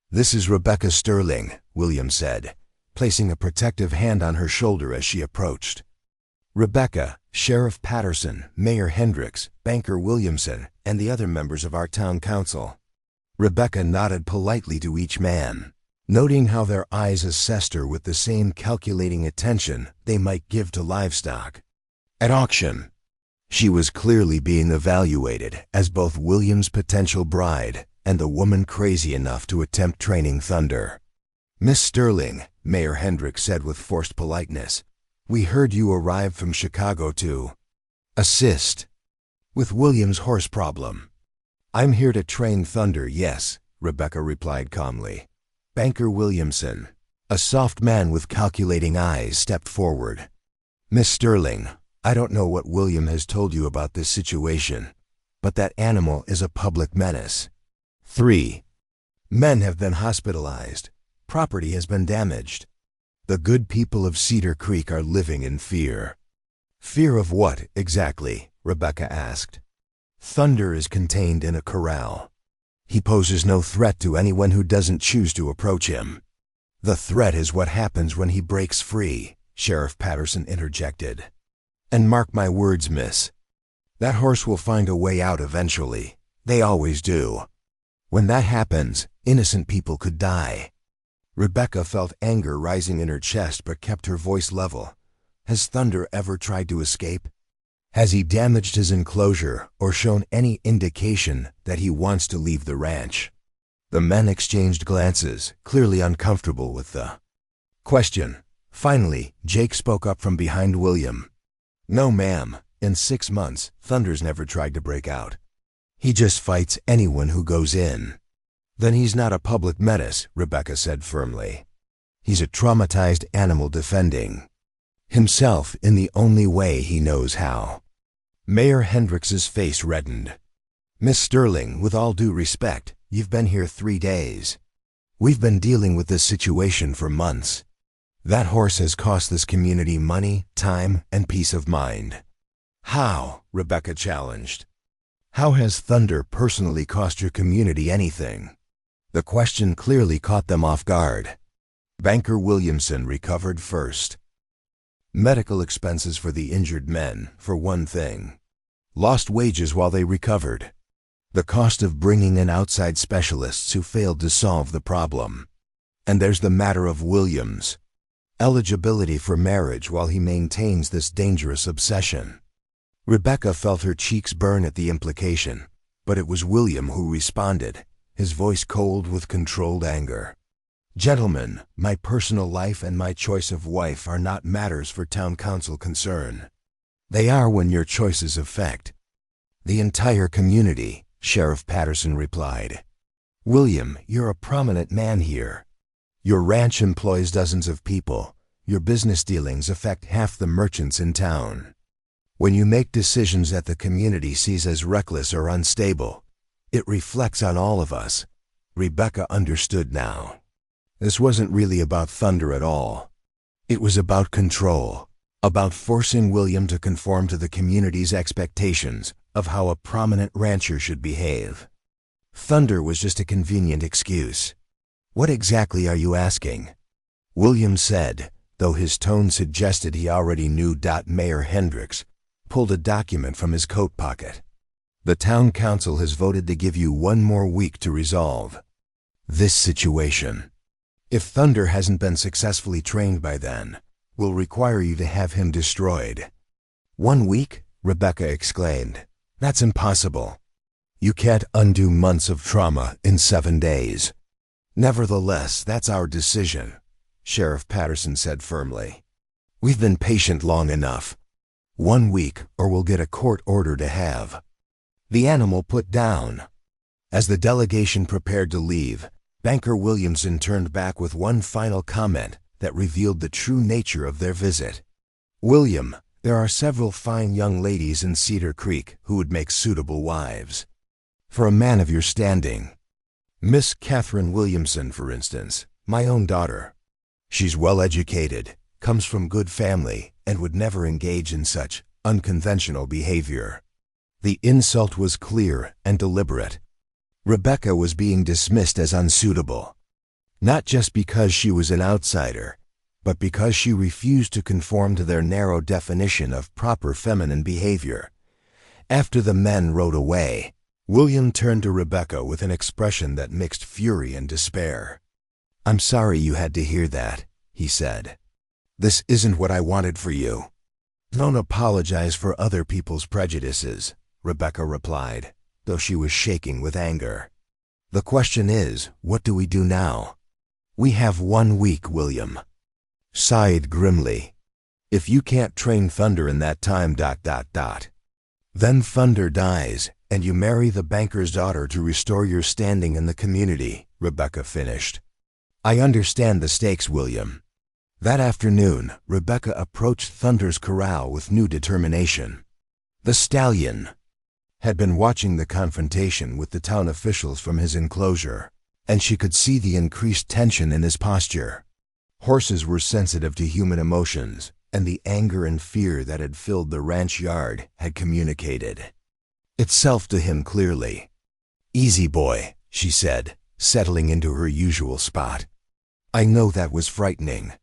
"This is Rebecca Sterling," William said, placing a protective hand on her shoulder as she approached. "Rebecca, Sheriff Patterson, Mayor Hendricks, Banker Williamson, and the other members of our town council." Rebecca nodded politely to each man, noting how their eyes assessed her with the same calculating attention they might give to livestock at auction. She was clearly being evaluated as both William's potential bride and the woman crazy enough to attempt training Thunder. "Miss Sterling," Mayor Hendricks said with forced politeness, "we heard you arrived from Chicago to assist with William's horse problem." "I'm here to train Thunder, yes," Rebecca replied calmly. Banker Williamson, a soft man with calculating eyes, stepped forward. "Miss Sterling, I don't know what William has told you about this situation, but that animal is a public menace. 3 men have been hospitalized. Property has been damaged. The good people of Cedar Creek are living in fear." "Fear of what, exactly?" Rebecca asked. "Thunder is contained in a corral. He poses no threat to anyone who doesn't choose to approach him." "The threat is what happens when he breaks free," Sheriff Patterson interjected. "And mark my words, miss, that horse will find a way out eventually. They always do. When that happens, innocent people could die." Rebecca felt anger rising in her chest but kept her voice level. "Has Thunder ever tried to escape? Has he damaged his enclosure or shown any indication that he wants to leave the ranch?" The men exchanged glances, clearly uncomfortable with the question. Finally, Jake spoke up from behind William. "No, ma'am. In 6 months, Thunder's never tried to break out. He just fights anyone who goes in." "Then he's not a public menace," Rebecca said firmly. "He's a traumatized animal defending himself in the only way he knows how." Mayor Hendricks's face reddened. "Miss Sterling, with all due respect, you've been here 3 days. We've been dealing with this situation for months. That horse has cost this community money, time, and peace of mind." "How?" Rebecca challenged. "How has Thunder personally cost your community anything?" The question clearly caught them off guard. Banker Williamson recovered first. "Medical expenses for the injured men, for one thing. Lost wages while they recovered. The cost of bringing in outside specialists who failed to solve the problem. And there's the matter of Williams' eligibility for marriage while he maintains this dangerous obsession." Rebecca felt her cheeks burn at the implication, but it was William who responded, his voice cold with controlled anger. "Gentlemen, my personal life and my choice of wife are not matters for town council concern. They are when your choices affect the entire community," Sheriff Patterson replied. "William, you're a prominent man here. Your ranch employs dozens of people. Your business dealings affect half the merchants in town. When you make decisions that the community sees as reckless or unstable, it reflects on all of us." Rebecca understood now. This wasn't really about Thunder at all. It was about control, about forcing William to conform to the community's expectations of how a prominent rancher should behave. Thunder was just a convenient excuse. "What exactly are you asking?" William said, though his tone suggested he already knew. Mayor Hendricks pulled a document from his coat pocket. "The town council has voted to give you 1 more week to resolve this situation. If Thunder hasn't been successfully trained by then, we'll require you to have him destroyed." "1 week?" Rebecca exclaimed. "That's impossible." You can't undo months of trauma in 7 days. Nevertheless, that's our decision, Sheriff Patterson said firmly. We've been patient long enough. 1 week, or we'll get a court order to have the animal put down. As the delegation prepared to leave, Banker Williamson turned back with one final comment that revealed the true nature of their visit. William, there are several fine young ladies in Cedar Creek who would make suitable wives for a man of your standing. Miss Catherine Williamson, for instance, my own daughter. She's well educated, comes from good family, and would never engage in such unconventional behavior. The insult was clear and deliberate. Rebecca was being dismissed as unsuitable, not just because she was an outsider, but because she refused to conform to their narrow definition of proper feminine behavior. After the men rode away, William turned to Rebecca with an expression that mixed fury and despair. "I'm sorry you had to hear that," he said. "This isn't what I wanted for you." "Don't apologize for other people's prejudices," Rebecca replied, though she was shaking with anger. "The question is, what do we do now?" "We have 1 week, William sighed grimly. "If you can't train Thunder in that time, then Thunder dies, and you marry the banker's daughter to restore your standing in the community," Rebecca finished. "I understand the stakes, William." That afternoon, Rebecca approached Thunder's corral with new determination. The Stallion had been watching the confrontation with the town officials from his enclosure, and she could see the increased tension in his posture. Horses were sensitive to human emotions, and the anger and fear that had filled the ranch yard had communicated itself to him clearly. "Easy, boy," she said, settling into her usual spot. "I know that was frightening.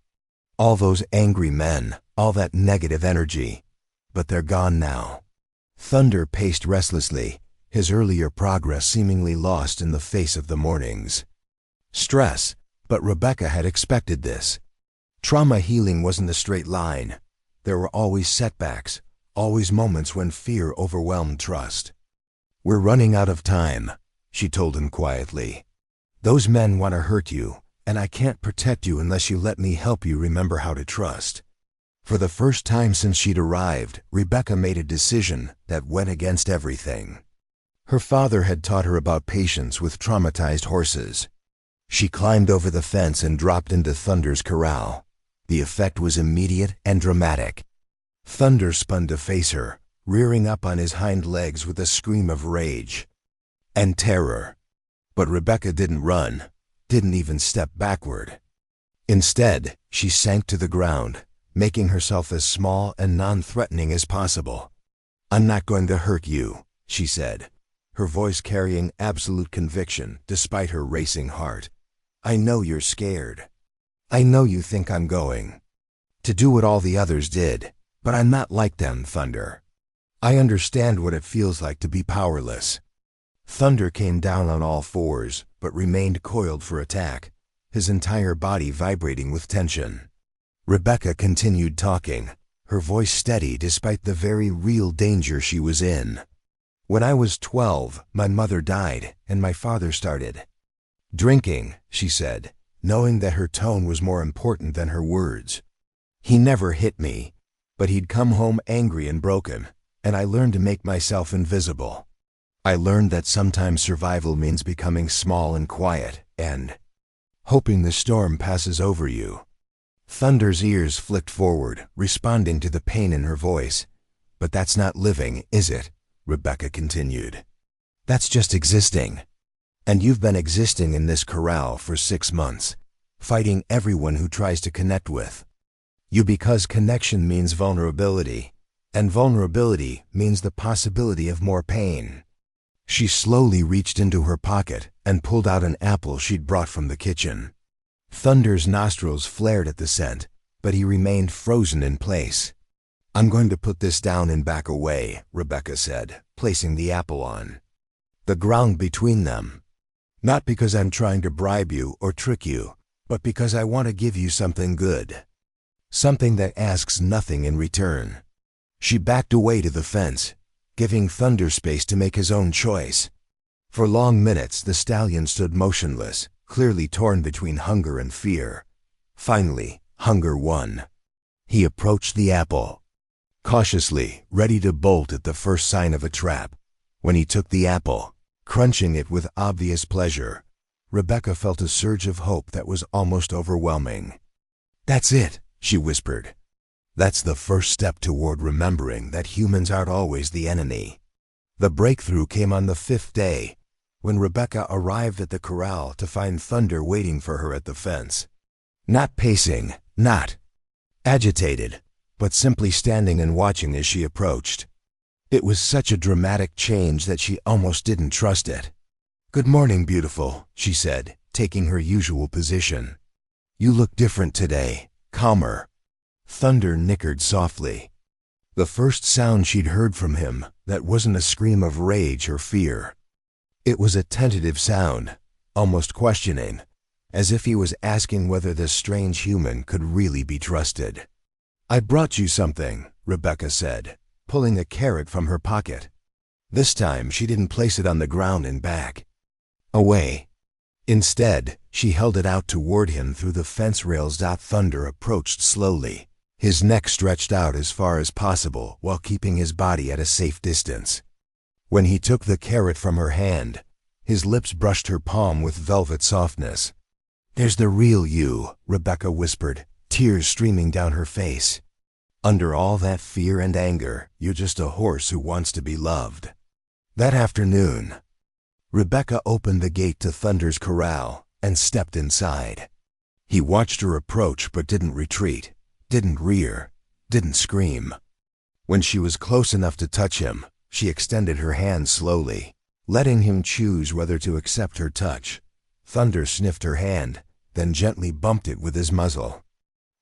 All those angry men, all that negative energy, but they're gone now." Thunder paced restlessly, his earlier progress seemingly lost in the face of the morning's stress, but Rebecca had expected this. Trauma healing wasn't a straight line. There were always setbacks, always moments when fear overwhelmed trust. "We're running out of time," she told him quietly. "Those men want to hurt you, and I can't protect you unless you let me help you remember how to trust." For the first time since she'd arrived, Rebecca made a decision that went against everything her father had taught her about patience with traumatized horses. She climbed over the fence and dropped into Thunder's corral. The effect was immediate and dramatic. Thunder spun to face her, rearing up on his hind legs with a scream of rage and terror. But Rebecca didn't run, didn't even step backward. Instead, she sank to the ground, making herself as small and non-threatening as possible. "I'm not going to hurt you," she said, her voice carrying absolute conviction despite her racing heart. "I know you're scared. I know you think I'm going to do what all the others did, but I'm not like them, Thunder. I understand what it feels like to be powerless." Thunder came down on all fours, but remained coiled for attack, his entire body vibrating with tension. Rebecca continued talking, her voice steady despite the very real danger she was in. "When I was 12, my mother died, and my father started drinking," she said, knowing that her tone was more important than her words. "He never hit me, but he'd come home angry and broken, and I learned to make myself invisible. I learned that sometimes survival means becoming small and quiet, and hoping the storm passes over you." Thunder's ears flicked forward, responding to the pain in her voice. "But that's not living, is it?" Rebecca continued. "That's just existing. And you've been existing in this corral for 6 months, fighting everyone who tries to connect with you because connection means vulnerability, and vulnerability means the possibility of more pain." She slowly reached into her pocket and pulled out an apple she'd brought from the kitchen. Thunder's nostrils flared at the scent, but he remained frozen in place. "I'm going to put this down and back away," Rebecca said, placing the apple on the ground between them. "Not because I'm trying to bribe you or trick you, but because I want to give you something good. Something that asks nothing in return." She backed away to the fence, giving Thunder space to make his own choice. For long minutes, the stallion stood motionless, clearly torn between hunger and fear. Finally, hunger won. He approached the apple, cautiously, ready to bolt at the first sign of a trap. When he took the apple, crunching it with obvious pleasure, Rebecca felt a surge of hope that was almost overwhelming. "That's it," she whispered. "That's the first step toward remembering that humans aren't always the enemy." The breakthrough came on the 5th day, when Rebecca arrived at the corral to find Thunder waiting for her at the fence. Not pacing, not agitated, but simply standing and watching as she approached. It was such a dramatic change that she almost didn't trust it. "Good morning, beautiful," she said, taking her usual position. "You look different today, calmer." Thunder nickered softly. The first sound she'd heard from him that wasn't a scream of rage or fear. It was a tentative sound, almost questioning, as if he was asking whether this strange human could really be trusted. "I brought you something," Rebecca said, pulling a carrot from her pocket. This time she didn't place it on the ground and back away. Instead, she held it out toward him through the fence rails. Thunder approached slowly, his neck stretched out as far as possible while keeping his body at a safe distance. When he took the carrot from her hand, his lips brushed her palm with velvet softness. "There's the real you," Rebecca whispered, tears streaming down her face. "Under all that fear and anger, you're just a horse who wants to be loved." That afternoon, Rebecca opened the gate to Thunder's corral and stepped inside. He watched her approach but didn't retreat, didn't rear, didn't scream. When she was close enough to touch him, she extended her hand slowly, letting him choose whether to accept her touch. Thunder sniffed her hand, then gently bumped it with his muzzle.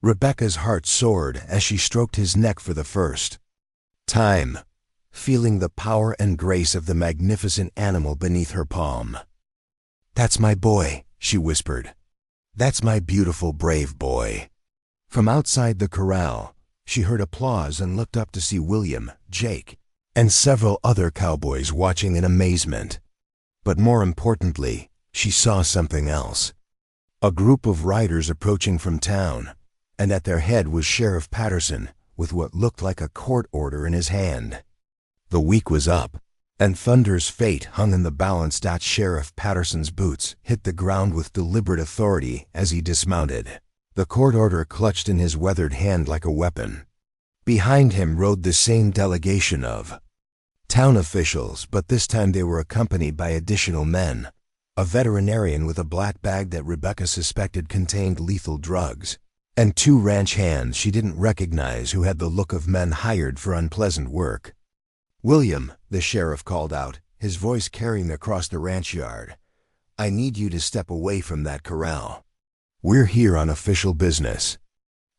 Rebecca's heart soared as she stroked his neck for the first time, feeling the power and grace of the magnificent animal beneath her palm. "That's my boy," she whispered. "That's my beautiful, brave boy." From outside the corral, she heard applause and looked up to see William, Jake, and several other cowboys watching in amazement. But more importantly, she saw something else. A group of riders approaching from town, and at their head was Sheriff Patterson with what looked like a court order in his hand. The week was up, and Thunder's fate hung in the balance. Sheriff Patterson's boots hit the ground with deliberate authority as he dismounted, the court order clutched in his weathered hand like a weapon. Behind him rode the same delegation of town officials, but this time they were accompanied by additional men, a veterinarian with a black bag that Rebecca suspected contained lethal drugs, and 2 ranch hands she didn't recognize who had the look of men hired for unpleasant work. "William," the sheriff called out, his voice carrying across the ranch yard, "I need you to step away from that corral. We're here on official business."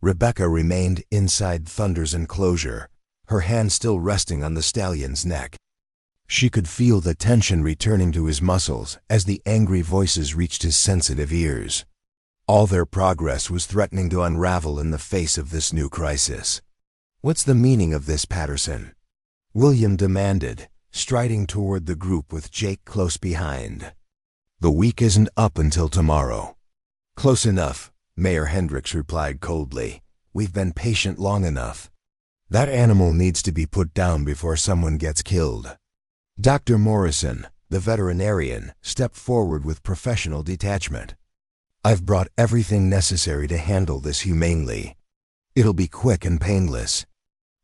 Rebecca remained inside Thunder's enclosure, her hand still resting on the stallion's neck. She could feel the tension returning to his muscles as the angry voices reached his sensitive ears. All their progress was threatening to unravel in the face of this new crisis. "What's the meaning of this, Patterson?" William demanded, striding toward the group with Jake close behind. "The week isn't up until tomorrow." "Close enough," Mayor Hendricks replied coldly. "We've been patient long enough. That animal needs to be put down before someone gets killed." Dr. Morrison, the veterinarian, stepped forward with professional detachment. "I've brought everything necessary to handle this humanely. It'll be quick and painless."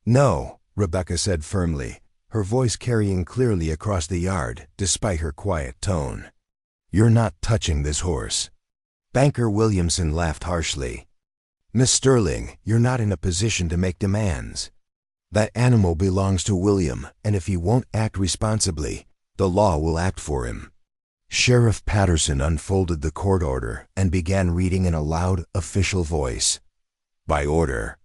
"No," Rebecca said firmly, her voice carrying clearly across the yard despite her quiet tone. "You're not touching this horse." Banker Williamson laughed harshly. "Miss Sterling, you're not in a position to make demands. That animal belongs to William, and if he won't act responsibly, the law will act for him." Sheriff Patterson unfolded the court order and began reading in a loud, official voice. "By order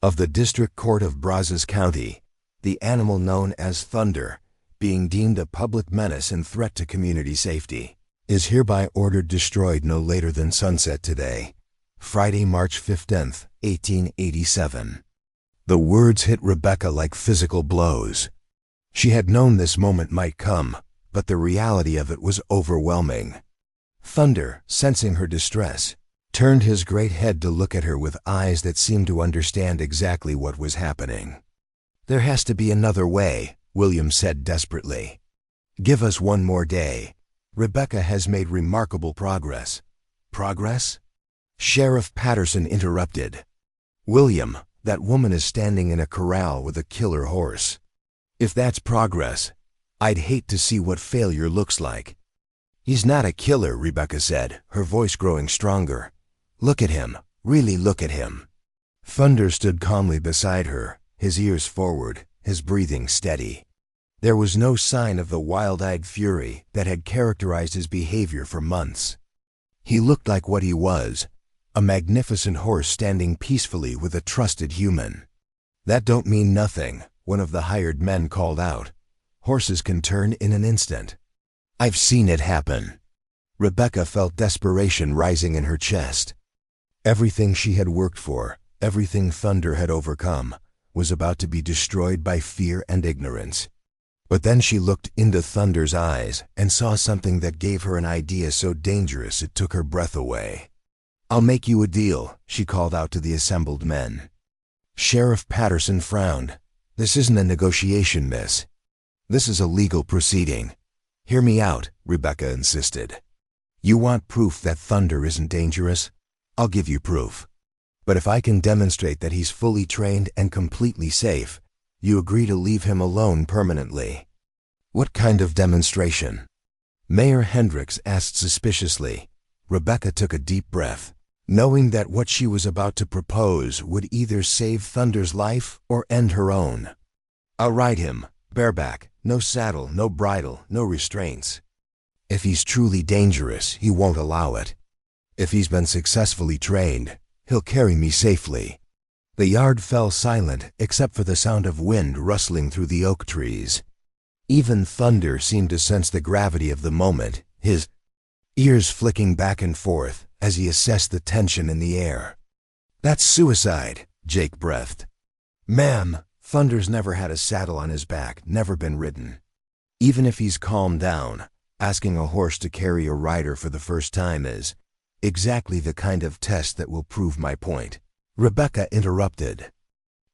of the District Court of Brazos County, the animal known as Thunder, being deemed a public menace and threat to community safety, is hereby ordered destroyed no later than sunset today, Friday, March 15th, 1887. The words hit Rebecca like physical blows. She had known this moment might come, but the reality of it was overwhelming. Thunder, sensing her distress, turned his great head to look at her with eyes that seemed to understand exactly what was happening. "There has to be another way," William said desperately. "Give us one more day. Rebecca has made remarkable progress." "Progress?" Sheriff Patterson interrupted. "William, that woman is standing in a corral with a killer horse. If that's progress, I'd hate to see what failure looks like." "He's not a killer," Rebecca said, her voice growing stronger. "Look at him. Really look at him." Thunder stood calmly beside her, his ears forward, his breathing steady. There was no sign of the wild-eyed fury that had characterized his behavior for months. He looked like what he was, a magnificent horse standing peacefully with a trusted human. "That don't mean nothing," one of the hired men called out. "Horses can turn in an instant. I've seen it happen." Rebecca felt desperation rising in her chest. Everything she had worked for, everything Thunder had overcome, was about to be destroyed by fear and ignorance. But then she looked into Thunder's eyes and saw something that gave her an idea so dangerous it took her breath away. "I'll make you a deal," she called out to the assembled men. Sheriff Patterson frowned. "This isn't a negotiation, miss. This is a legal proceeding." "Hear me out," Rebecca insisted. "You want proof that Thunder isn't dangerous? I'll give you proof. But if I can demonstrate that he's fully trained and completely safe, you agree to leave him alone permanently." "What kind of demonstration?" Mayor Hendricks asked suspiciously. Rebecca took a deep breath, knowing that what she was about to propose would either save Thunder's life or end her own. "I'll ride him, bareback, no saddle, no bridle, no restraints. If he's truly dangerous, he won't allow it. If he's been successfully trained, he'll carry me safely." The yard fell silent except for the sound of wind rustling through the oak trees. Even Thunder seemed to sense the gravity of the moment, his ears flicking back and forth as he assessed the tension in the air. "That's suicide," Jake breathed. "Ma'am, Thunder's never had a saddle on his back, never been ridden. Even if he's calmed down, asking a horse to carry a rider for the first time is exactly the kind of test that will prove my point." Rebecca interrupted.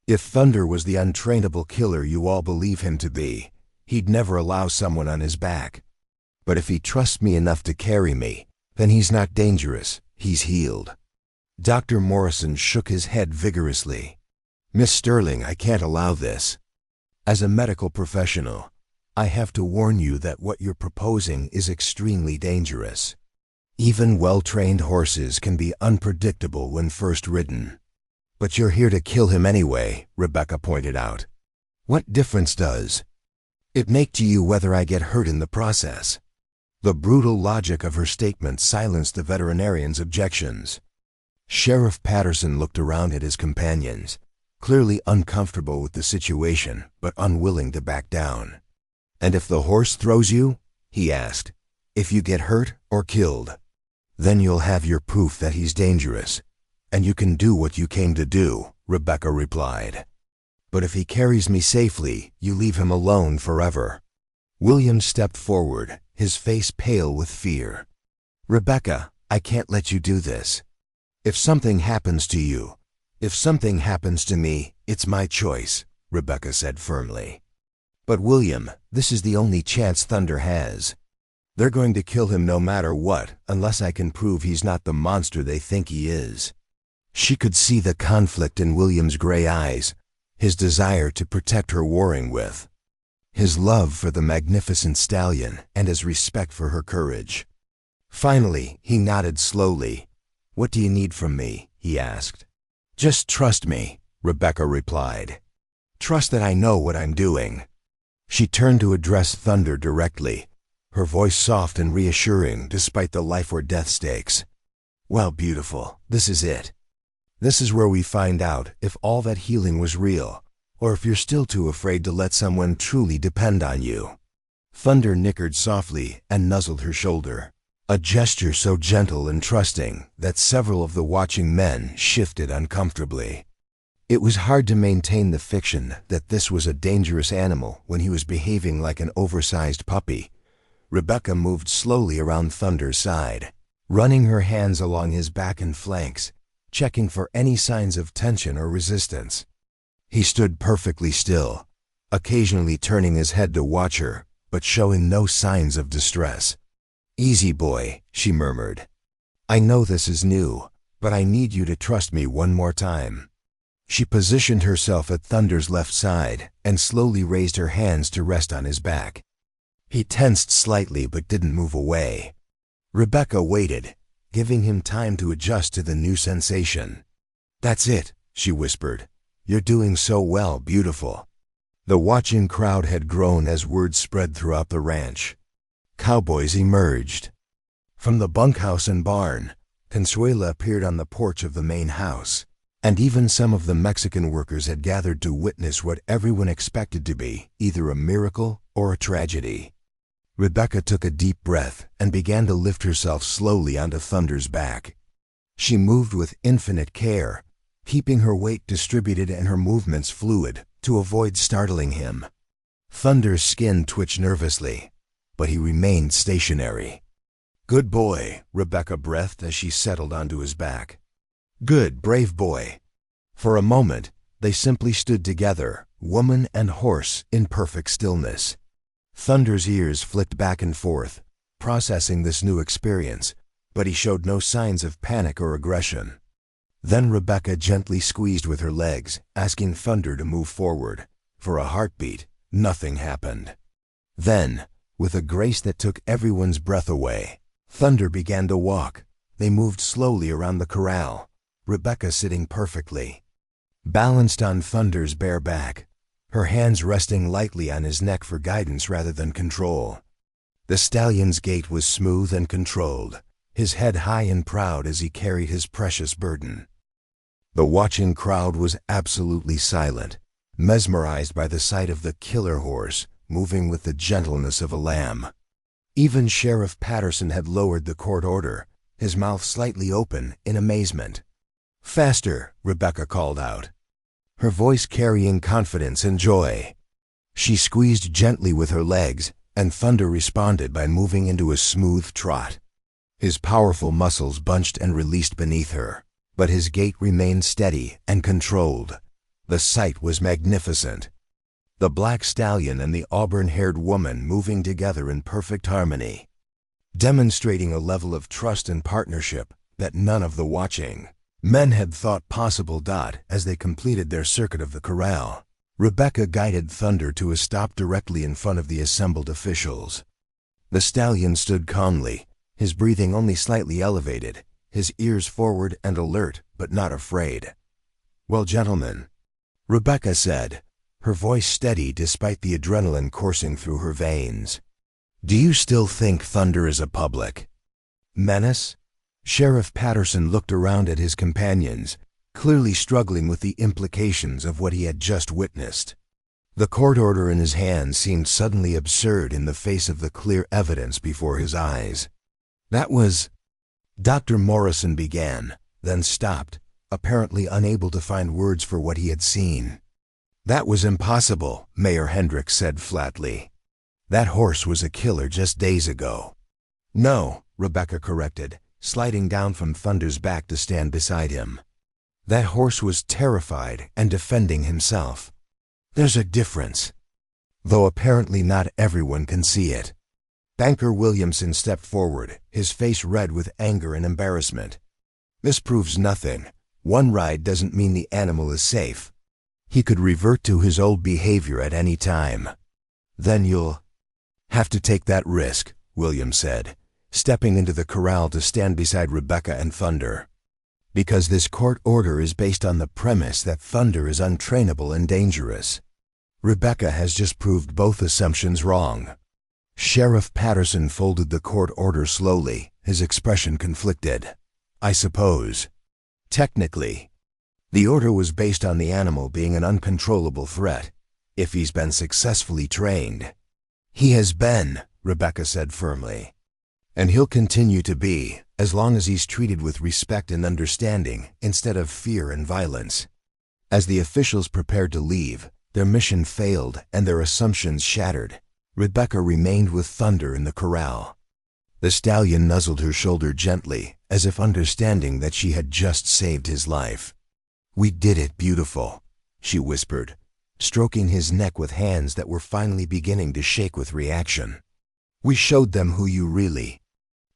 "If Thunder was the untrainable killer you all believe him to be, he'd never allow someone on his back. But if he trusts me enough to carry me, then he's not dangerous, he's healed." Dr. Morrison shook his head vigorously. "Miss Sterling, I can't allow this. As a medical professional, I have to warn you that what you're proposing is extremely dangerous. Even well-trained horses can be unpredictable when first ridden." "But you're here to kill him anyway," Rebecca pointed out. "What difference does it make to you whether I get hurt in the process?" The brutal logic of her statement silenced the veterinarian's objections. Sheriff Patterson looked around at his companions, clearly uncomfortable with the situation but unwilling to back down. "And if the horse throws you?" he asked. "If you get hurt or killed, then you'll have your proof that he's dangerous, and you can do what you came to do," Rebecca replied. "But if he carries me safely, you leave him alone forever." William stepped forward, his face pale with fear. "Rebecca, I can't let you do this. If something happens to you, if something happens to me, it's my choice," Rebecca said firmly. "But William, this is the only chance Thunder has. They're going to kill him no matter what, unless I can prove he's not the monster they think he is." She could see the conflict in William's gray eyes, his desire to protect her warring with, his love for the magnificent stallion, and his respect for her courage. Finally, he nodded slowly. "What do you need from me?" he asked. "Just trust me," Rebecca replied. "Trust that I know what I'm doing." She turned to address Thunder directly, her voice soft and reassuring despite the life or death stakes. "Well, beautiful, this is it. This is where we find out if all that healing was real, or if you're still too afraid to let someone truly depend on you." Thunder nickered softly and nuzzled her shoulder, a gesture so gentle and trusting that several of the watching men shifted uncomfortably. It was hard to maintain the fiction that this was a dangerous animal when he was behaving like an oversized puppy, Rebecca moved slowly around Thunder's side, running her hands along his back and flanks, checking for any signs of tension or resistance. He stood perfectly still, occasionally turning his head to watch her, but showing no signs of distress. "Easy, boy," she murmured. "I know this is new, but I need you to trust me one more time." She positioned herself at Thunder's left side and slowly raised her hands to rest on his back. He tensed slightly but didn't move away. Rebecca waited, giving him time to adjust to the new sensation. "That's it," she whispered. "You're doing so well, beautiful." The watching crowd had grown as word spread throughout the ranch. Cowboys emerged. From the bunkhouse and barn, Consuela appeared on the porch of the main house, and even some of the Mexican workers had gathered to witness what everyone expected to be either a miracle or a tragedy. Rebecca took a deep breath and began to lift herself slowly onto Thunder's back. She moved with infinite care, keeping her weight distributed and her movements fluid to avoid startling him. Thunder's skin twitched nervously, but he remained stationary. "Good boy," Rebecca breathed as she settled onto his back. "Good, brave boy." For a moment, they simply stood together, woman and horse, in perfect stillness. Thunder's ears flicked back and forth, processing this new experience, but he showed no signs of panic or aggression. Then Rebecca gently squeezed with her legs, asking Thunder to move forward. For a heartbeat, nothing happened. Then, with a grace that took everyone's breath away, Thunder began to walk. They moved slowly around the corral, Rebecca sitting perfectly, balanced on Thunder's bare back, her hands resting lightly on his neck for guidance rather than control. The stallion's gait was smooth and controlled, his head high and proud as he carried his precious burden. The watching crowd was absolutely silent, mesmerized by the sight of the killer horse moving with the gentleness of a lamb. Even Sheriff Patterson had lowered the court order, his mouth slightly open in amazement. "Faster," Rebecca called out, her voice carrying confidence and joy. She squeezed gently with her legs, and Thunder responded by moving into a smooth trot. His powerful muscles bunched and released beneath her, but his gait remained steady and controlled. The sight was magnificent. The black stallion and the auburn-haired woman moving together in perfect harmony, demonstrating a level of trust and partnership that none of the watching men had thought possible. As they completed their circuit of the corral, Rebecca guided Thunder to a stop directly in front of the assembled officials. The stallion stood calmly, his breathing only slightly elevated, his ears forward and alert, but not afraid. "Well, gentlemen," Rebecca said, her voice steady despite the adrenaline coursing through her veins, "do you still think Thunder is a public menace?" Sheriff Patterson looked around at his companions, clearly struggling with the implications of what he had just witnessed. The court order in his hand seemed suddenly absurd in the face of the clear evidence before his eyes. "That was—" Dr. Morrison began, then stopped, apparently unable to find words for what he had seen. "That was impossible," Mayor Hendricks said flatly. "That horse was a killer just days ago." "No," Rebecca corrected, sliding down from Thunder's back to stand beside him. "That horse was terrified and defending himself. There's a difference, though apparently not everyone can see it." Banker Williamson stepped forward, his face red with anger and embarrassment. "This proves nothing. One ride doesn't mean the animal is safe. He could revert to his old behavior at any time." "Then you'll have to take that risk," Williams said, stepping into the corral to stand beside Rebecca and Thunder. "Because this court order is based on the premise that Thunder is untrainable and dangerous. Rebecca has just proved both assumptions wrong." Sheriff Patterson folded the court order slowly, his expression conflicted. "I suppose, technically, the order was based on the animal being an uncontrollable threat, if he's been successfully trained." "He has been," Rebecca said firmly. "And he'll continue to be, as long as he's treated with respect and understanding instead of fear and violence." As the officials prepared to leave, their mission failed and their assumptions shattered. Rebecca remained with Thunder in the corral. The stallion nuzzled her shoulder gently, as if understanding that she had just saved his life. "We did it, beautiful," she whispered, stroking his neck with hands that were finally beginning to shake with reaction. "We showed them who you really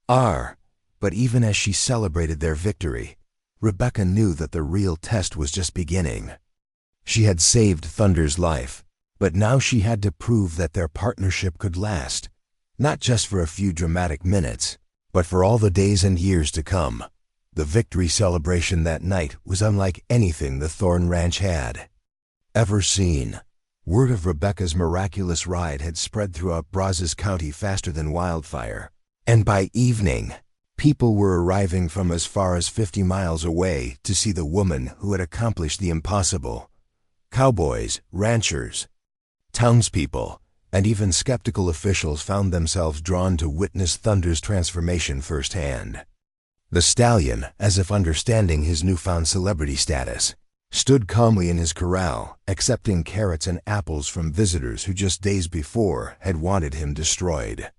are." But even as she celebrated their victory, Rebecca knew that the real test was just beginning. She had saved Thunder's life, but now she had to prove that their partnership could last, not just for a few dramatic minutes, but for all the days and years to come. The victory celebration that night was unlike anything the Thorn Ranch had ever seen. Word of Rebecca's miraculous ride had spread throughout Brazos County faster than wildfire, and by evening, people were arriving from as far as 50 miles away to see the woman who had accomplished the impossible. Cowboys, ranchers, townspeople, and even skeptical officials found themselves drawn to witness Thunder's transformation firsthand. The stallion, as if understanding his newfound celebrity status, stood calmly in his corral, accepting carrots and apples from visitors who just days before had wanted him destroyed.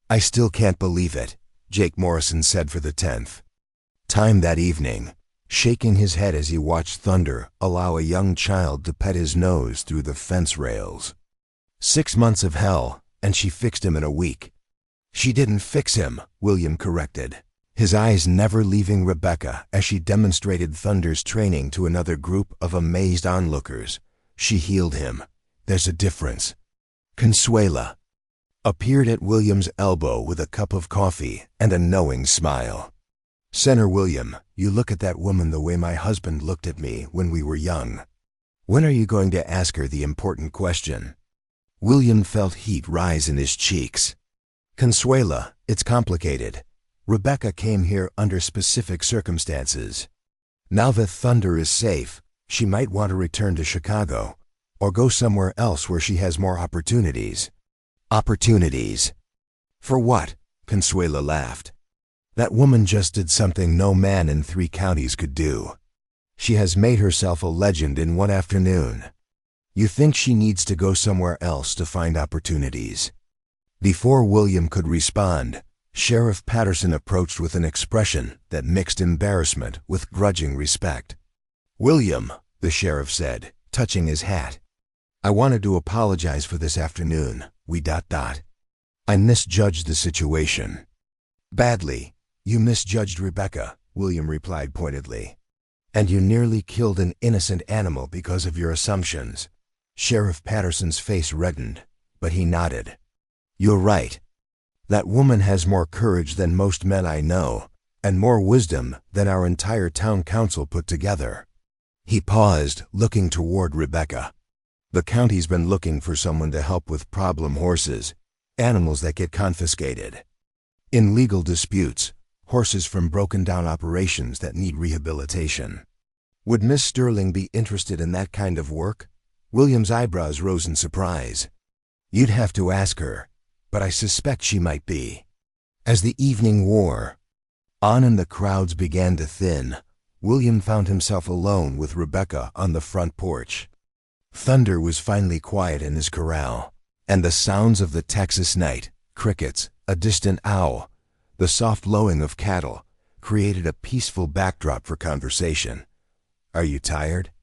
"I still can't believe it," Jake Morrison said for the 10th time that evening, shaking his head as he watched Thunder allow a young child to pet his nose through the fence rails. 6 months of hell, and she fixed him in a week. "She didn't fix him," William corrected, his eyes never leaving Rebecca as she demonstrated Thunder's training to another group of amazed onlookers. "She healed him. There's a difference." Consuela appeared at William's elbow with a cup of coffee and a knowing smile. "Senator William, you look at that woman the way my husband looked at me when we were young. When are you going to ask her the important question?" William felt heat rise in his cheeks. "Consuela, it's complicated. Rebecca came here under specific circumstances. Now that Thunder is safe, she might want to return to Chicago, or go somewhere else where she has more opportunities." "Opportunities? For what?" Consuela laughed. "That woman just did something no man in 3 counties could do. She has made herself a legend in one afternoon. You think she needs to go somewhere else to find opportunities?" Before William could respond, Sheriff Patterson approached with an expression that mixed embarrassment with grudging respect. "William," the sheriff said, touching his hat, "I wanted to apologize for this afternoon. I misjudged the situation." "Badly. You misjudged Rebecca," William replied pointedly. "And you nearly killed an innocent animal because of your assumptions." Sheriff Patterson's face reddened, but he nodded. "You're right. That woman has more courage than most men I know, and more wisdom than our entire town council put together." He paused, looking toward Rebecca. "The county's been looking for someone to help with problem horses, animals that get confiscated. In legal disputes, horses from broken-down operations that need rehabilitation. Would Miss Sterling be interested in that kind of work?" William's eyebrows rose in surprise. "You'd have to ask her, but I suspect she might be." As the evening wore on and the crowds began to thin, William found himself alone with Rebecca on the front porch. Thunder was finally quiet in his corral, and the sounds of the Texas night, crickets, a distant owl, the soft lowing of cattle, created a peaceful backdrop for conversation. "Are you tired?"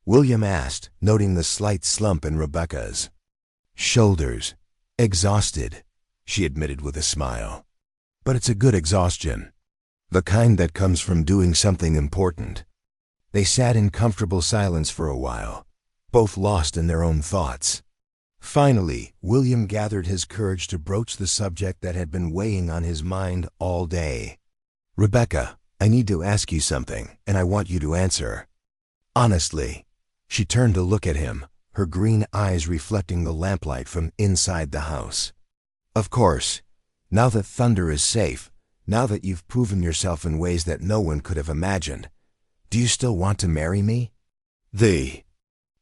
William asked, noting the slight slump in Rebecca's shoulders. "Exhausted," she admitted with a smile. "But it's a good exhaustion, the kind that comes from doing something important." They sat in comfortable silence for a while, both lost in their own thoughts. Finally, William gathered his courage to broach the subject that had been weighing on his mind all day. "Rebecca, I need to ask you something, and I want you to answer honestly." She turned to look at him, her green eyes reflecting the lamplight from inside the house. "Of course. Now that Thunder is safe, now that you've proven yourself in ways that no one could have imagined, do you still want to marry me?" The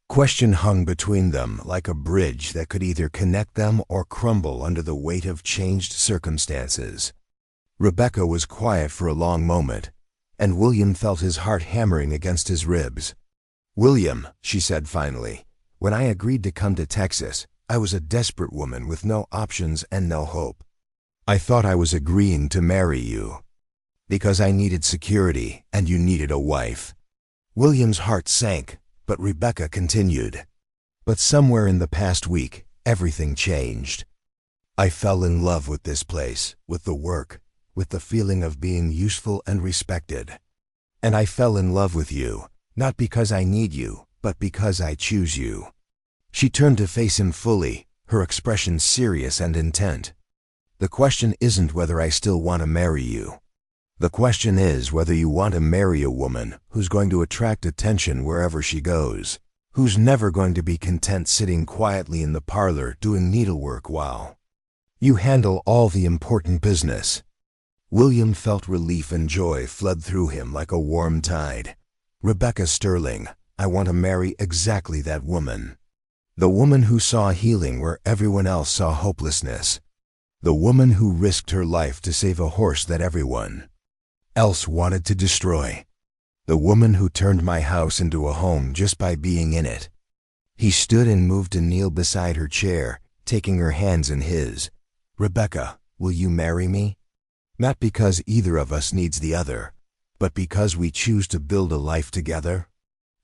question hung between them like a bridge that could either connect them or crumble under the weight of changed circumstances. Rebecca was quiet for a long moment, and William felt his heart hammering against his ribs. "William," she said finally, "when I agreed to come to Texas, I was a desperate woman with no options and no hope. I thought I was agreeing to marry you because I needed security and you needed a wife." William's heart sank, but Rebecca continued. "But somewhere in the past week, everything changed. I fell in love with this place, with the work, with the feeling of being useful and respected. And I fell in love with you, not because I need you, but because I choose you." She turned to face him fully, her expression serious and intent. "The question isn't whether I still want to marry you. The question is whether you want to marry a woman who's going to attract attention wherever she goes, who's never going to be content sitting quietly in the parlor doing needlework while you handle all the important business." William felt relief and joy flood through him like a warm tide. "Rebecca Sterling, I want to marry exactly that woman. The woman who saw healing where everyone else saw hopelessness. The woman who risked her life to save a horse that everyone else wanted to destroy. The woman who turned my house into a home just by being in it." He stood and moved to kneel beside her chair, taking her hands in his. "Rebecca, will you marry me? Not because either of us needs the other, but because we choose to build a life together?"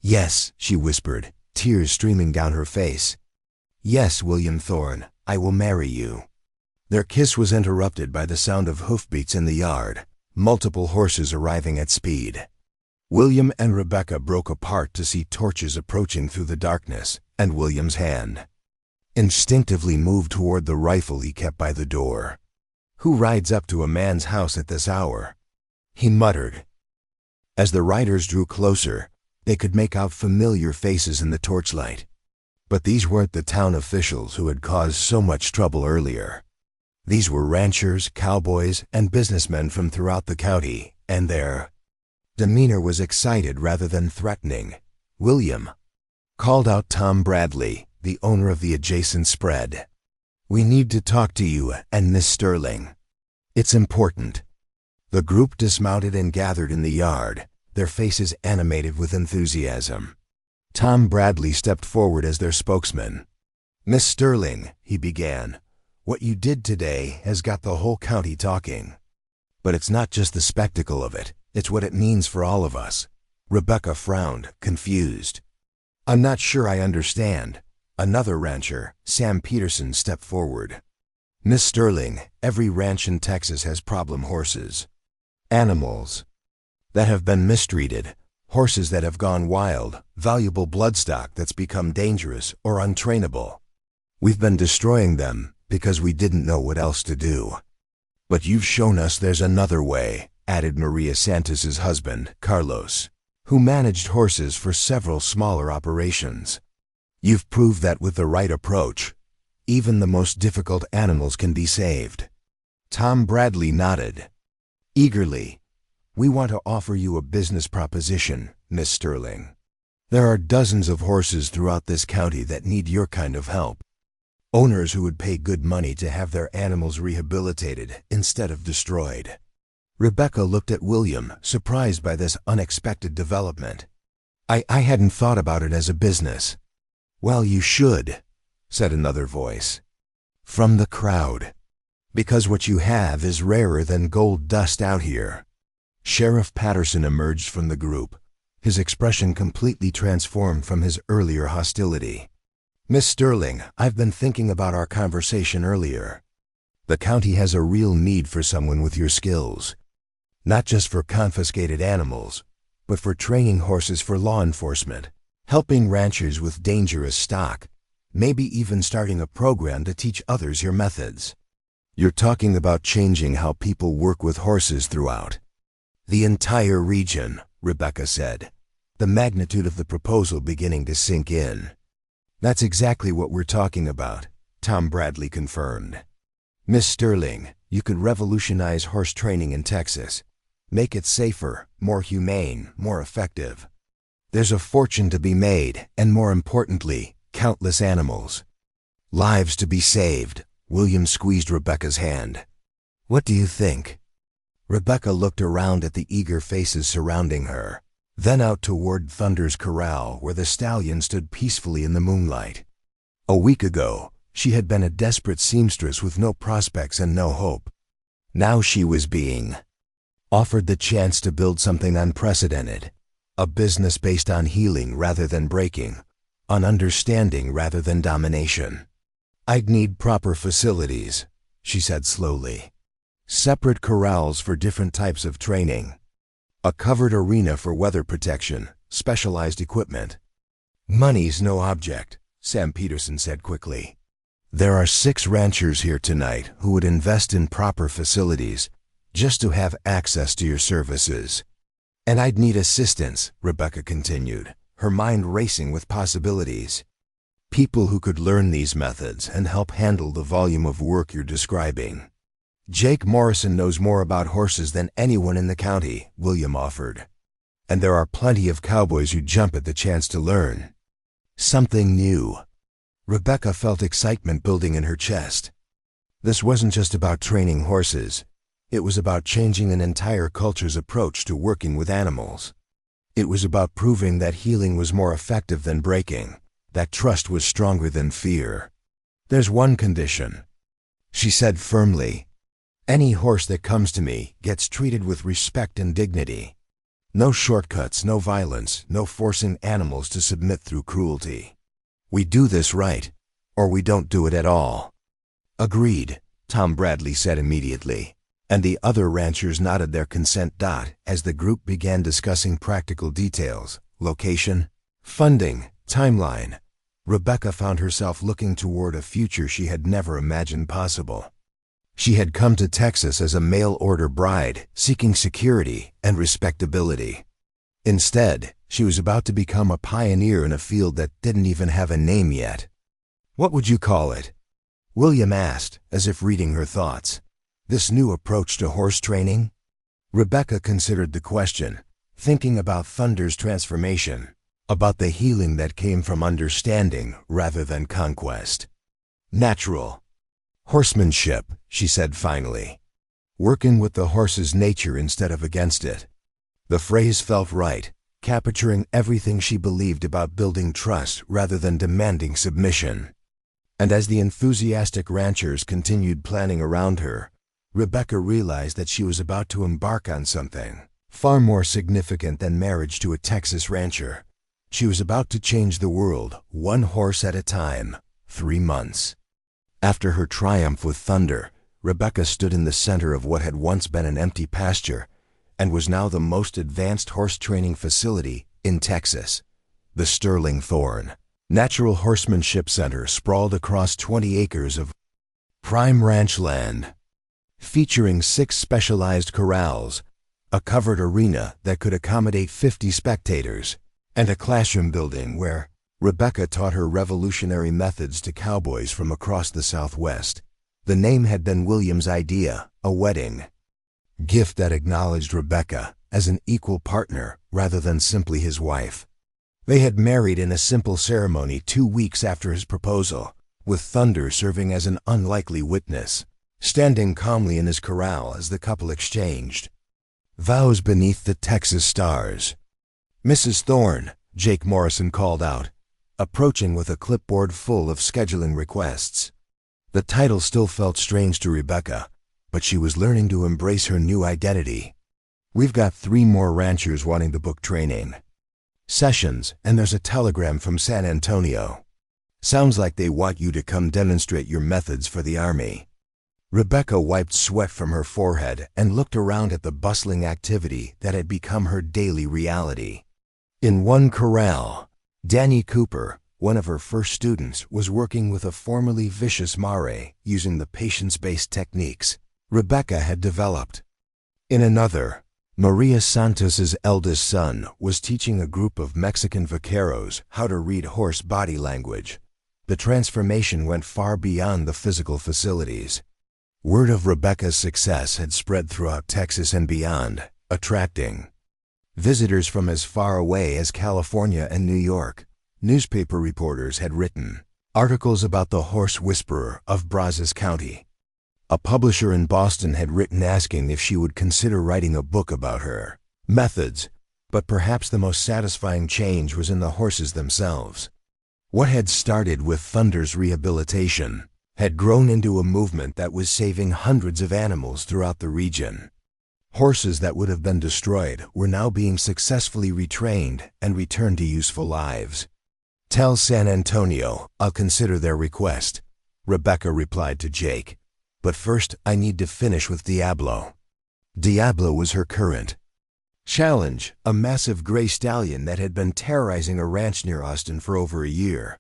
"Yes," she whispered, tears streaming down her face. "Yes, William Thorne, I will marry you." Their kiss was interrupted by the sound of hoofbeats in the yard, multiple horses arriving at speed. William and Rebecca broke apart to see torches approaching through the darkness, and William's hand instinctively moved toward the rifle he kept by the door. "Who rides up to a man's house at this hour?" he muttered. As the riders drew closer, they could make out familiar faces in the torchlight. But these weren't the town officials who had caused so much trouble earlier. These were ranchers, cowboys, and businessmen from throughout the county, and their demeanor was excited rather than threatening. "William," called out Tom Bradley, the owner of the adjacent spread. "We need to talk to you and Miss Sterling. It's important." The group dismounted and gathered in the yard, their faces animated with enthusiasm. Tom Bradley stepped forward as their spokesman. "Miss Sterling," he began, "what you did today has got the whole county talking. But it's not just the spectacle of it, it's what it means for all of us." Rebecca frowned, confused. "I'm not sure I understand." Another rancher, Sam Peterson, stepped forward. "Miss Sterling, every ranch in Texas has problem horses. Animals that have been mistreated, horses that have gone wild, valuable bloodstock that's become dangerous or untrainable. We've been destroying them because we didn't know what else to do. But you've shown us there's another way," added Maria Santos's husband, Carlos, who managed horses for several smaller operations. "You've proved that with the right approach, even the most difficult animals can be saved." Tom Bradley nodded eagerly. "We want to offer you a business proposition, Miss Sterling. There are dozens of horses throughout this county that need your kind of help. Owners who would pay good money to have their animals rehabilitated instead of destroyed." Rebecca looked at William, surprised by this unexpected development. I hadn't thought about it as a business." "Well, you should," said another voice from the crowd, "because what you have is rarer than gold dust out here." Sheriff Patterson emerged from the group, his expression completely transformed from his earlier hostility. "Miss Sterling, I've been thinking about our conversation earlier. The county has a real need for someone with your skills, not just for confiscated animals, but for training horses for law enforcement, helping ranchers with dangerous stock, maybe even starting a program to teach others your methods. You're talking about changing how people work with horses throughout the entire region," Rebecca said, the magnitude of the proposal beginning to sink in. "That's exactly what we're talking about," Tom Bradley confirmed. "Miss Sterling, you could revolutionize horse training in Texas, make it safer, more humane, more effective. There's a fortune to be made, and more importantly, countless animals. Lives to be saved." William squeezed Rebecca's hand. "What do you think?" Rebecca looked around at the eager faces surrounding her, then out toward Thunder's corral where the stallion stood peacefully in the moonlight. A week ago, She had been a desperate seamstress with no prospects and no hope. Now she was being offered the chance to build something unprecedented, a business based on healing rather than breaking, on understanding rather than domination. "I'd need proper facilities," she said slowly. "Separate corrals for different types of training. A covered arena for weather protection, specialized equipment." "Money's no object," Sam Peterson said quickly. "There are 6 ranchers here tonight who would invest in proper facilities just to have access to your services. And I'd need assistance," Rebecca continued, her mind racing with possibilities. "People who could learn these methods and help handle the volume of work you're describing." "Jake Morrison knows more about horses than anyone in the county," William offered. "And there are plenty of cowboys who jump at the chance to learn something new." Rebecca felt excitement building in her chest. This wasn't just about training horses. It was about changing an entire culture's approach to working with animals. It was about proving that healing was more effective than breaking, that trust was stronger than fear. "There's one condition," she said firmly. "Any horse that comes to me gets treated with respect and dignity. No shortcuts, no violence, no forcing animals to submit through cruelty. We do this right, or we don't do it at all." "Agreed," Tom Bradley said immediately, and the other ranchers nodded their consent. As the group began discussing practical details, location, funding, timeline, Rebecca found herself looking toward a future she had never imagined possible. She had come to Texas as a mail-order bride, seeking security and respectability. Instead, she was about to become a pioneer in a field that didn't even have a name yet. "What would you call it?" William asked, as if reading her thoughts. "This new approach to horse training?" Rebecca considered the question, thinking about Thunder's transformation, about the healing that came from understanding rather than conquest. "Natural horsemanship," she said finally. "Working with the horse's nature instead of against it." The phrase felt right, capturing everything she believed about building trust rather than demanding submission. And as the enthusiastic ranchers continued planning around her, Rebecca realized that she was about to embark on something far more significant than marriage to a Texas rancher. She was about to change the world, one horse at a time, 3 months. After her triumph with Thunder, Rebecca stood in the center of what had once been an empty pasture and was now the most advanced horse training facility in Texas. The Sterling Thorn Natural Horsemanship Center sprawled across 20 acres of prime ranch land, featuring 6 specialized corrals, a covered arena that could accommodate 50 spectators, and a classroom building where Rebecca taught her revolutionary methods to cowboys from across the Southwest. The name had been William's idea, a wedding gift that acknowledged Rebecca as an equal partner rather than simply his wife. They had married in a simple ceremony 2 weeks after his proposal, with Thunder serving as an unlikely witness, standing calmly in his corral as the couple exchanged vows beneath the Texas stars. "Mrs. Thorne," Jake Morrison called out, approaching with a clipboard full of scheduling requests. The title still felt strange to Rebecca, but she was learning to embrace her new identity. "We've got 3 more ranchers wanting to book training sessions, and there's a telegram from San Antonio. Sounds like they want you to come demonstrate your methods for the Army." Rebecca wiped sweat from her forehead and looked around at the bustling activity that had become her daily reality. In one corral, Danny Cooper, one of her first students, was working with a formerly vicious mare using the patience-based techniques Rebecca had developed. In another, Maria Santos's eldest son was teaching a group of Mexican vaqueros how to read horse body language. The transformation went far beyond the physical facilities. Word of Rebecca's success had spread throughout Texas and beyond, attracting visitors from as far away as California and New York. Newspaper reporters had written articles about the horse whisperer of Brazos County. A publisher in Boston had written asking if she would consider writing a book about her methods, but perhaps the most satisfying change was in the horses themselves. What had started with Thunder's rehabilitation had grown into a movement that was saving hundreds of animals throughout the region. Horses that would have been destroyed were now being successfully retrained and returned to useful lives. "Tell San Antonio I'll consider their request," Rebecca replied to Jake. "But first I need to finish with Diablo." Diablo was her current challenge, a massive gray stallion that had been terrorizing a ranch near Austin for over a year.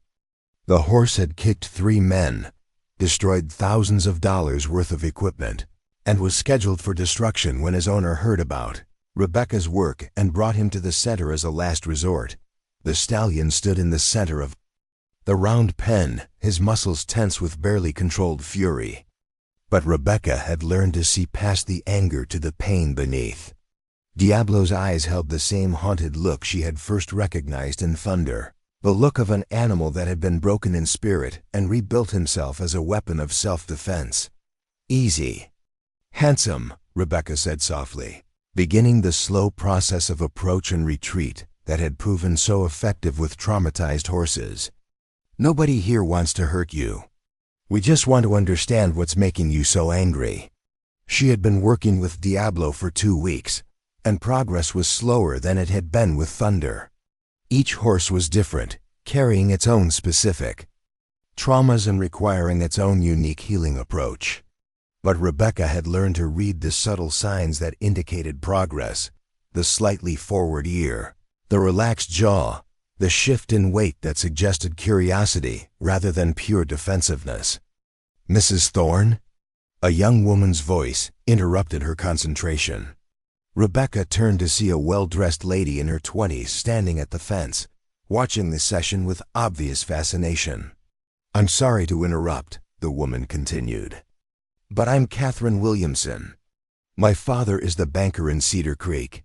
The horse had kicked 3 men, destroyed thousands of dollars worth of equipment, and was scheduled for destruction when his owner heard about Rebecca's work and brought him to the center as a last resort. The stallion stood in the center of the round pen, his muscles tense with barely controlled fury. But Rebecca had learned to see past the anger to the pain beneath. Diablo's eyes held the same haunted look she had first recognized in Thunder, the look of an animal that had been broken in spirit and rebuilt himself as a weapon of self-defense. "Easy. Handsome," Rebecca said softly, beginning the slow process of approach and retreat that had proven so effective with traumatized horses. "Nobody here wants to hurt you. We just want to understand what's making you so angry." She had been working with Diablo for 2 weeks, and progress was slower than it had been with Thunder. Each horse was different, carrying its own specific traumas and requiring its own unique healing approach. But Rebecca had learned to read the subtle signs that indicated progress: the slightly forward ear, the relaxed jaw, the shift in weight that suggested curiosity rather than pure defensiveness. "Mrs. Thorne?" A young woman's voice interrupted her concentration. Rebecca turned to see a well-dressed lady in her 20s standing at the fence, watching the session with obvious fascination. "I'm sorry to interrupt," the woman continued, "but I'm Catherine Williamson. My father is the banker in Cedar Creek."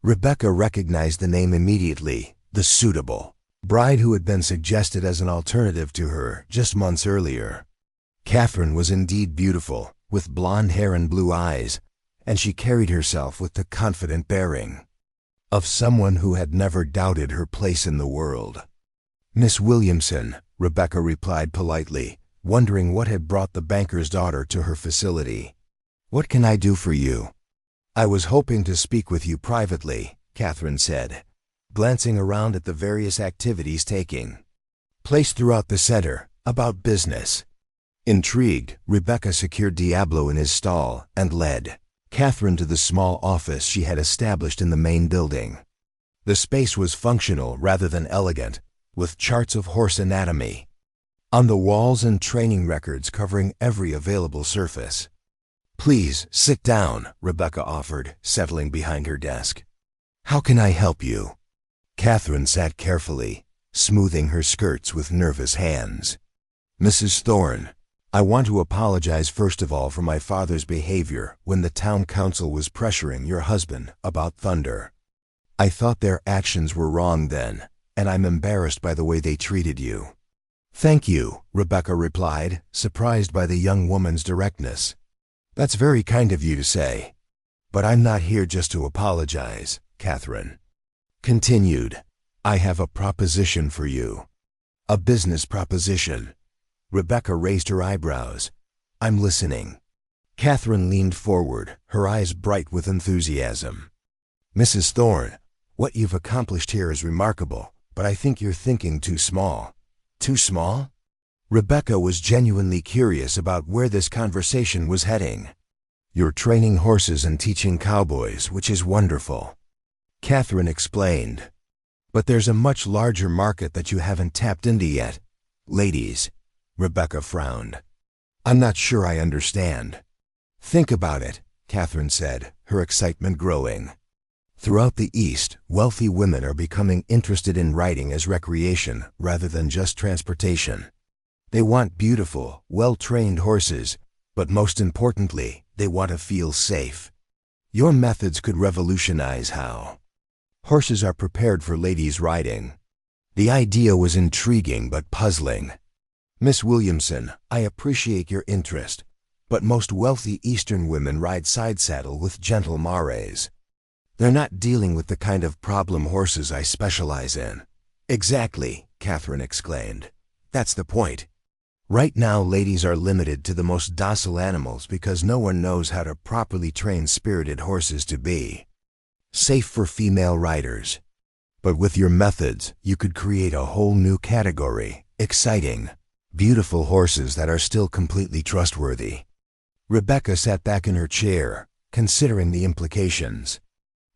Rebecca recognized the name immediately, the suitable bride who had been suggested as an alternative to her just months earlier. Catherine was indeed beautiful, with blonde hair and blue eyes, and she carried herself with the confident bearing of someone who had never doubted her place in the world. "Miss Williamson," Rebecca replied politely, wondering what had brought the banker's daughter to her facility. "What can I do for you?" "I was hoping to speak with you privately," Catherine said, glancing around at the various activities taking place throughout the center, about business. Intrigued, Rebecca secured Diablo in his stall and led Catherine to the small office she had established in the main building. The space was functional rather than elegant, with charts of horse anatomy on the walls and training records covering every available surface. "Please, sit down," Rebecca offered, settling behind her desk. "How can I help you?" Catherine sat carefully, smoothing her skirts with nervous hands. "Mrs. Thorne, I want to apologize first of all for my father's behavior when the town council was pressuring your husband about Thunder. I thought their actions were wrong then, and I'm embarrassed by the way they treated you." "Thank you," Rebecca replied, surprised by the young woman's directness. "That's very kind of you to say. But I'm not here just to apologize," Catherine continued. "I have a proposition for you." "A business proposition?" Rebecca raised her eyebrows. "I'm listening." Catherine leaned forward, her eyes bright with enthusiasm. "Mrs. Thorne, what you've accomplished here is remarkable, but I think you're thinking too small." "Too small?" Rebecca was genuinely curious about where this conversation was heading. "You're training horses and teaching cowboys, which is wonderful," Catherine explained. "But there's a much larger market that you haven't tapped into yet. Ladies." Rebecca frowned. "I'm not sure I understand." "Think about it," Catherine said, her excitement growing. "Throughout the East, wealthy women are becoming interested in riding as recreation rather than just transportation. They want beautiful, well-trained horses, but most importantly, they want to feel safe. Your methods could revolutionize how horses are prepared for ladies riding." The idea was intriguing but puzzling. "Miss Williamson, I appreciate your interest, but most wealthy Eastern women ride side saddle with gentle mares. They're not dealing with the kind of problem horses I specialize in." "Exactly," Catherine exclaimed. "That's the point. Right now, ladies are limited to the most docile animals because no one knows how to properly train spirited horses to be safe for female riders. But with your methods, you could create a whole new category, exciting, beautiful horses that are still completely trustworthy." Rebecca sat back in her chair, considering the implications.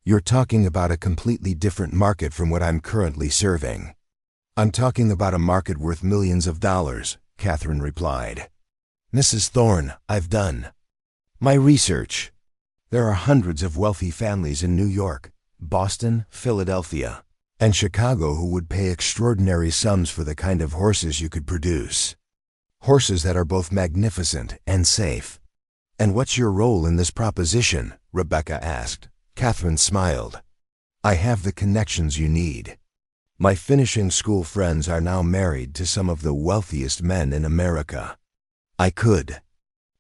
"You're talking about a completely different market from what I'm currently serving." "I'm talking about a market worth millions of dollars," Catherine replied. "Mrs. Thorne, I've done my research. There are hundreds of wealthy families in New York, Boston, Philadelphia, and Chicago who would pay extraordinary sums for the kind of horses you could produce. Horses that are both magnificent and safe." "And what's your role in this proposition?" Rebecca asked. Catherine smiled. "I have the connections you need. My finishing school friends are now married to some of the wealthiest men in America. I could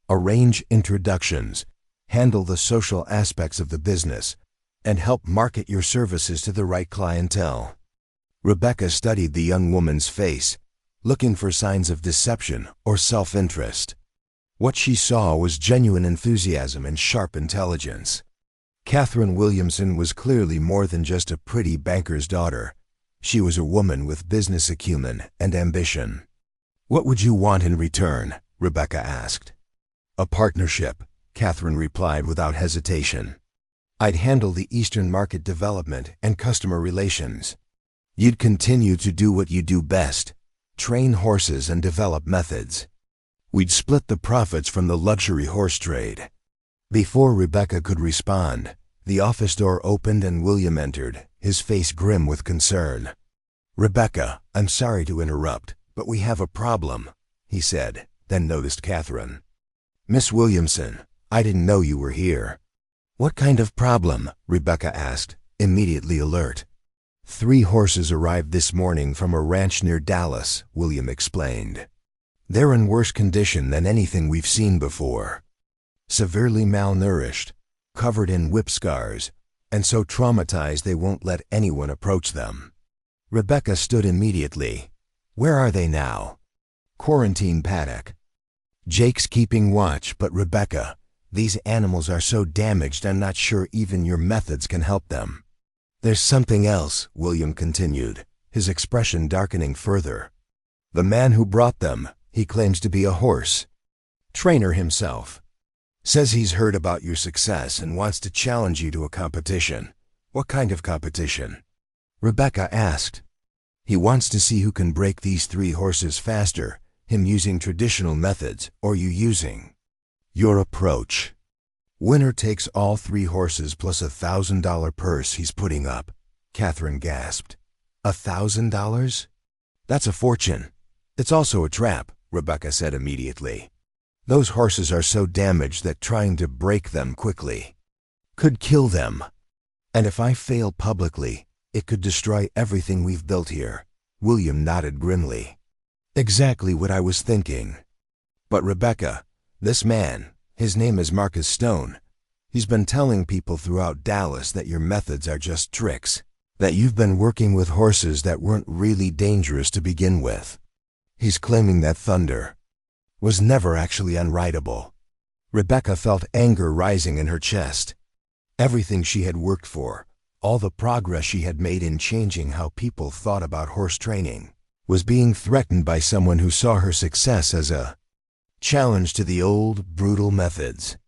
arrange introductions, handle the social aspects of the business, and help market your services to the right clientele." Rebecca studied the young woman's face, looking for signs of deception or self-interest. What she saw was genuine enthusiasm and sharp intelligence. Catherine Williamson was clearly more than just a pretty banker's daughter. She was a woman with business acumen and ambition. "What would you want in return?" Rebecca asked. "A partnership," Catherine replied without hesitation. "I'd handle the Eastern market development and customer relations. You'd continue to do what you do best, train horses and develop methods. We'd split the profits from the luxury horse trade." Before Rebecca could respond, the office door opened and William entered, his face grim with concern. "Rebecca, I'm sorry to interrupt, but we have a problem," he said, then noticed Catherine. "Miss Williamson, I didn't know you were here." "What kind of problem?" Rebecca asked, immediately alert. 3 horses arrived this morning from a ranch near Dallas," William explained. "They're in worse condition than anything we've seen before. Severely malnourished, covered in whip scars, and so traumatized they won't let anyone approach them." Rebecca stood immediately. "Where are they now?" "Quarantine paddock. Jake's keeping watch, but Rebecca, these animals are so damaged I'm not sure even your methods can help them." "There's something else," William continued, his expression darkening further. "The man who brought them, he claims to be a horse trainer himself. Says he's heard about your success and wants to challenge you to a competition." "What kind of competition?" Rebecca asked. "He wants to see who can break these 3 horses faster, him using traditional methods or you using your approach. Winner takes all 3 horses plus $1,000 purse he's putting up." Catherine gasped. $1,000? "That's a fortune. It's also a trap," Rebecca said immediately. "Those horses are so damaged that trying to break them quickly could kill them. And if I fail publicly, it could destroy everything we've built here." William nodded grimly. "Exactly what I was thinking. But Rebecca, this man, his name is Marcus Stone. He's been telling people throughout Dallas that your methods are just tricks, that you've been working with horses that weren't really dangerous to begin with. He's claiming that Thunder was never actually unrideable." Rebecca felt anger rising in her chest. Everything she had worked for, all the progress she had made in changing how people thought about horse training, was being threatened by someone who saw her success as a challenge to the old, brutal methods.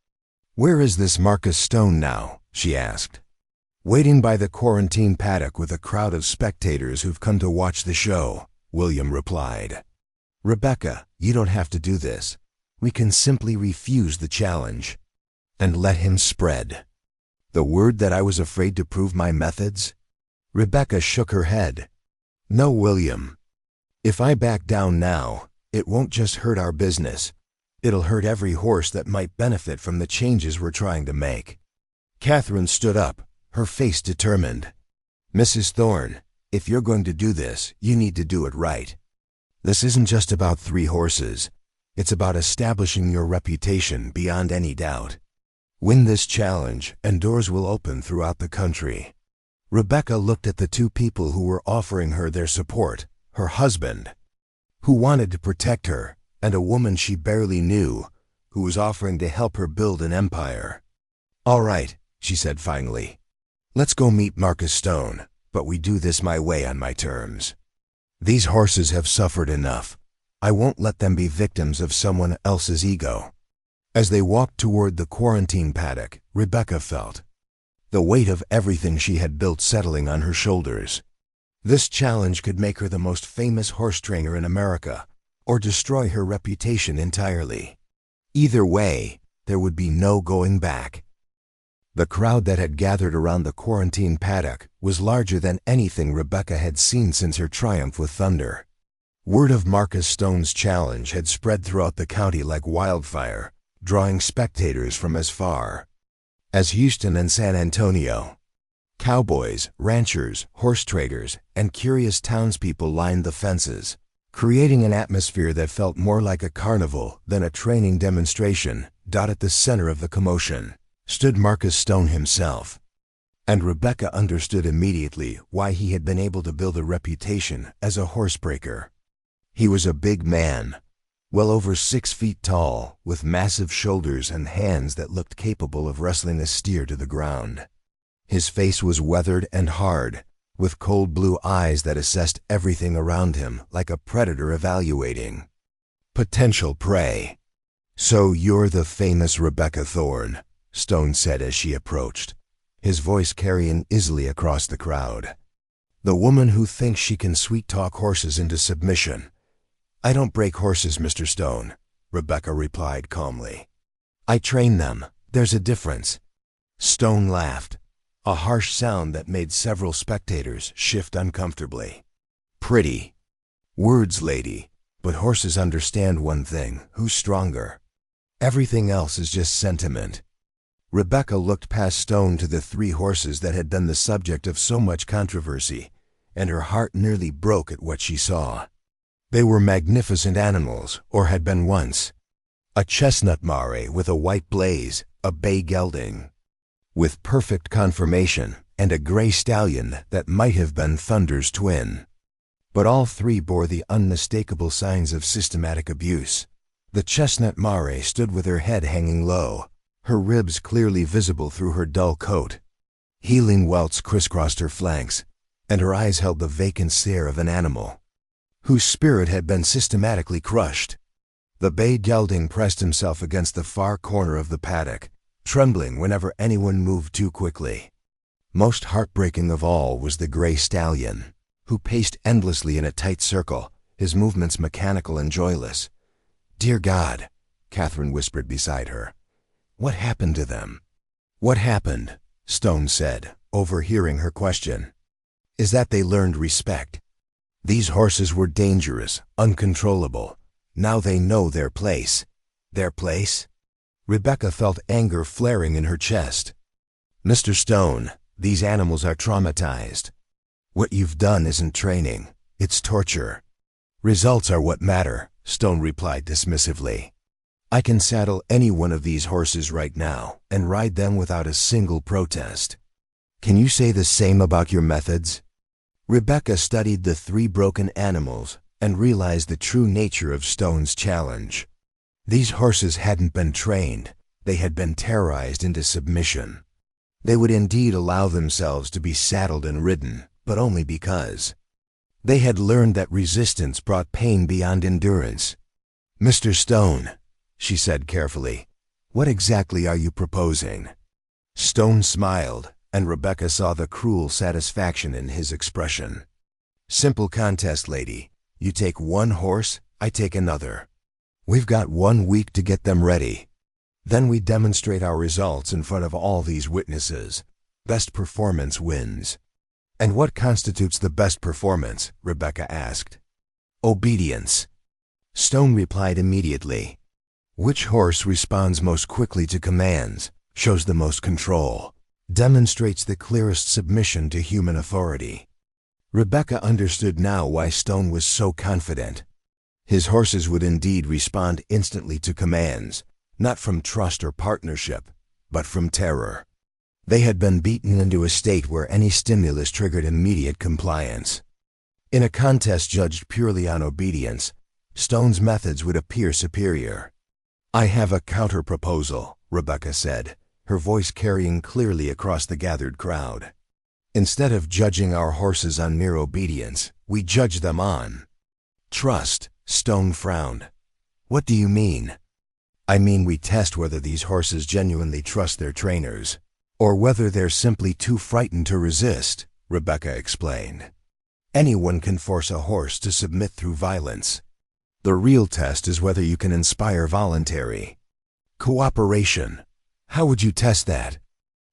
"Where is this Marcus Stone now?" she asked. "Waiting by the quarantine paddock with a crowd of spectators who've come to watch the show," William replied. "Rebecca, you don't have to do this. We can simply refuse the challenge and let him spread the word that I was afraid to prove my methods." Rebecca shook her head. "No, William. If I back down now, it won't just hurt our business. It'll hurt every horse that might benefit from the changes we're trying to make." Catherine stood up, her face determined. "Mrs. Thorne, if you're going to do this, you need to do it right. This isn't just about 3 horses. It's about establishing your reputation beyond any doubt. Win this challenge, and doors will open throughout the country." Rebecca looked at the 2 people who were offering her their support, her husband, who wanted to protect her, and a woman she barely knew, who was offering to help her build an empire. "All right," she said finally. "Let's go meet Marcus Stone, but we do this my way on my terms. These horses have suffered enough. I won't let them be victims of someone else's ego." As they walked toward the quarantine paddock, Rebecca felt the weight of everything she had built settling on her shoulders. This challenge could make her the most famous horse trainer in America, or destroy her reputation entirely. Either way, there would be no going back. The crowd that had gathered around the quarantine paddock was larger than anything Rebecca had seen since her triumph with Thunder. Word of Marcus Stone's challenge had spread throughout the county like wildfire, drawing spectators from as far as Houston and San Antonio. Cowboys, ranchers, horse traders, and curious townspeople lined the fences, creating an atmosphere that felt more like a carnival than a training demonstration. At the center of the commotion stood Marcus Stone himself, and Rebecca understood immediately why he had been able to build a reputation as a horsebreaker. He was a big man, well over 6 feet tall, with massive shoulders and hands that looked capable of wrestling a steer to the ground. His face was weathered and hard, with cold blue eyes that assessed everything around him like a predator evaluating potential prey. "So you're the famous Rebecca Thorne," Stone said as she approached, his voice carrying easily across the crowd. "The woman who thinks she can sweet-talk horses into submission." "I don't break horses, Mr. Stone," Rebecca replied calmly. "I train them. There's a difference." Stone laughed, a harsh sound that made several spectators shift uncomfortably. "Pretty words, lady, but horses understand one thing: who's stronger. Everything else is just sentiment." Rebecca looked past Stone to the 3 horses that had been the subject of so much controversy, and her heart nearly broke at what she saw. They were magnificent animals, or had been once. A chestnut mare with a white blaze, a bay gelding with perfect conformation, and a gray stallion that might have been Thunder's twin. But all 3 bore the unmistakable signs of systematic abuse. The chestnut mare stood with her head hanging low, her ribs clearly visible through her dull coat. Healing welts crisscrossed her flanks, and her eyes held the vacant stare of an animal whose spirit had been systematically crushed. The bay gelding pressed himself against the far corner of the paddock, trembling whenever anyone moved too quickly. Most heartbreaking of all was the gray stallion, who paced endlessly in a tight circle, his movements mechanical and joyless. "Dear God," Catherine whispered beside her. "What happened to them?" "What happened," Stone said, overhearing her question, "is that they learned respect. These horses were dangerous, uncontrollable. Now they know their place." "Their place?" Rebecca felt anger flaring in her chest. "Mr. Stone, these animals are traumatized. What you've done isn't training, it's torture. Results are what matter," Stone replied dismissively. "I can saddle any one of these horses right now and ride them without a single protest. Can you say the same about your methods?" Rebecca studied the 3 broken animals and realized the true nature of Stone's challenge. These horses hadn't been trained, they had been terrorized into submission. They would indeed allow themselves to be saddled and ridden, but only because they had learned that resistance brought pain beyond endurance. "Mr. Stone," she said carefully, "what exactly are you proposing?" Stone smiled, and Rebecca saw the cruel satisfaction in his expression. "Simple contest, lady. You take one horse, I take another. We've got 1 week to get them ready. Then we demonstrate our results in front of all these witnesses. Best performance wins." "And what constitutes the best performance?" Rebecca asked. "Obedience," Stone replied immediately. "Which horse responds most quickly to commands, shows the most control, demonstrates the clearest submission to human authority." Rebecca understood now why Stone was so confident. His horses would indeed respond instantly to commands, not from trust or partnership, but from terror. They had been beaten into a state where any stimulus triggered immediate compliance. In a contest judged purely on obedience, Stone's methods would appear superior. "I have a counter-proposal," Rebecca said, her voice carrying clearly across the gathered crowd. "Instead of judging our horses on mere obedience, we judge them on trust." Stone frowned. "What do you mean?" "I mean we test whether these horses genuinely trust their trainers, or whether they're simply too frightened to resist," Rebecca explained. "Anyone can force a horse to submit through violence. The real test is whether you can inspire voluntary cooperation." "How would you test that?"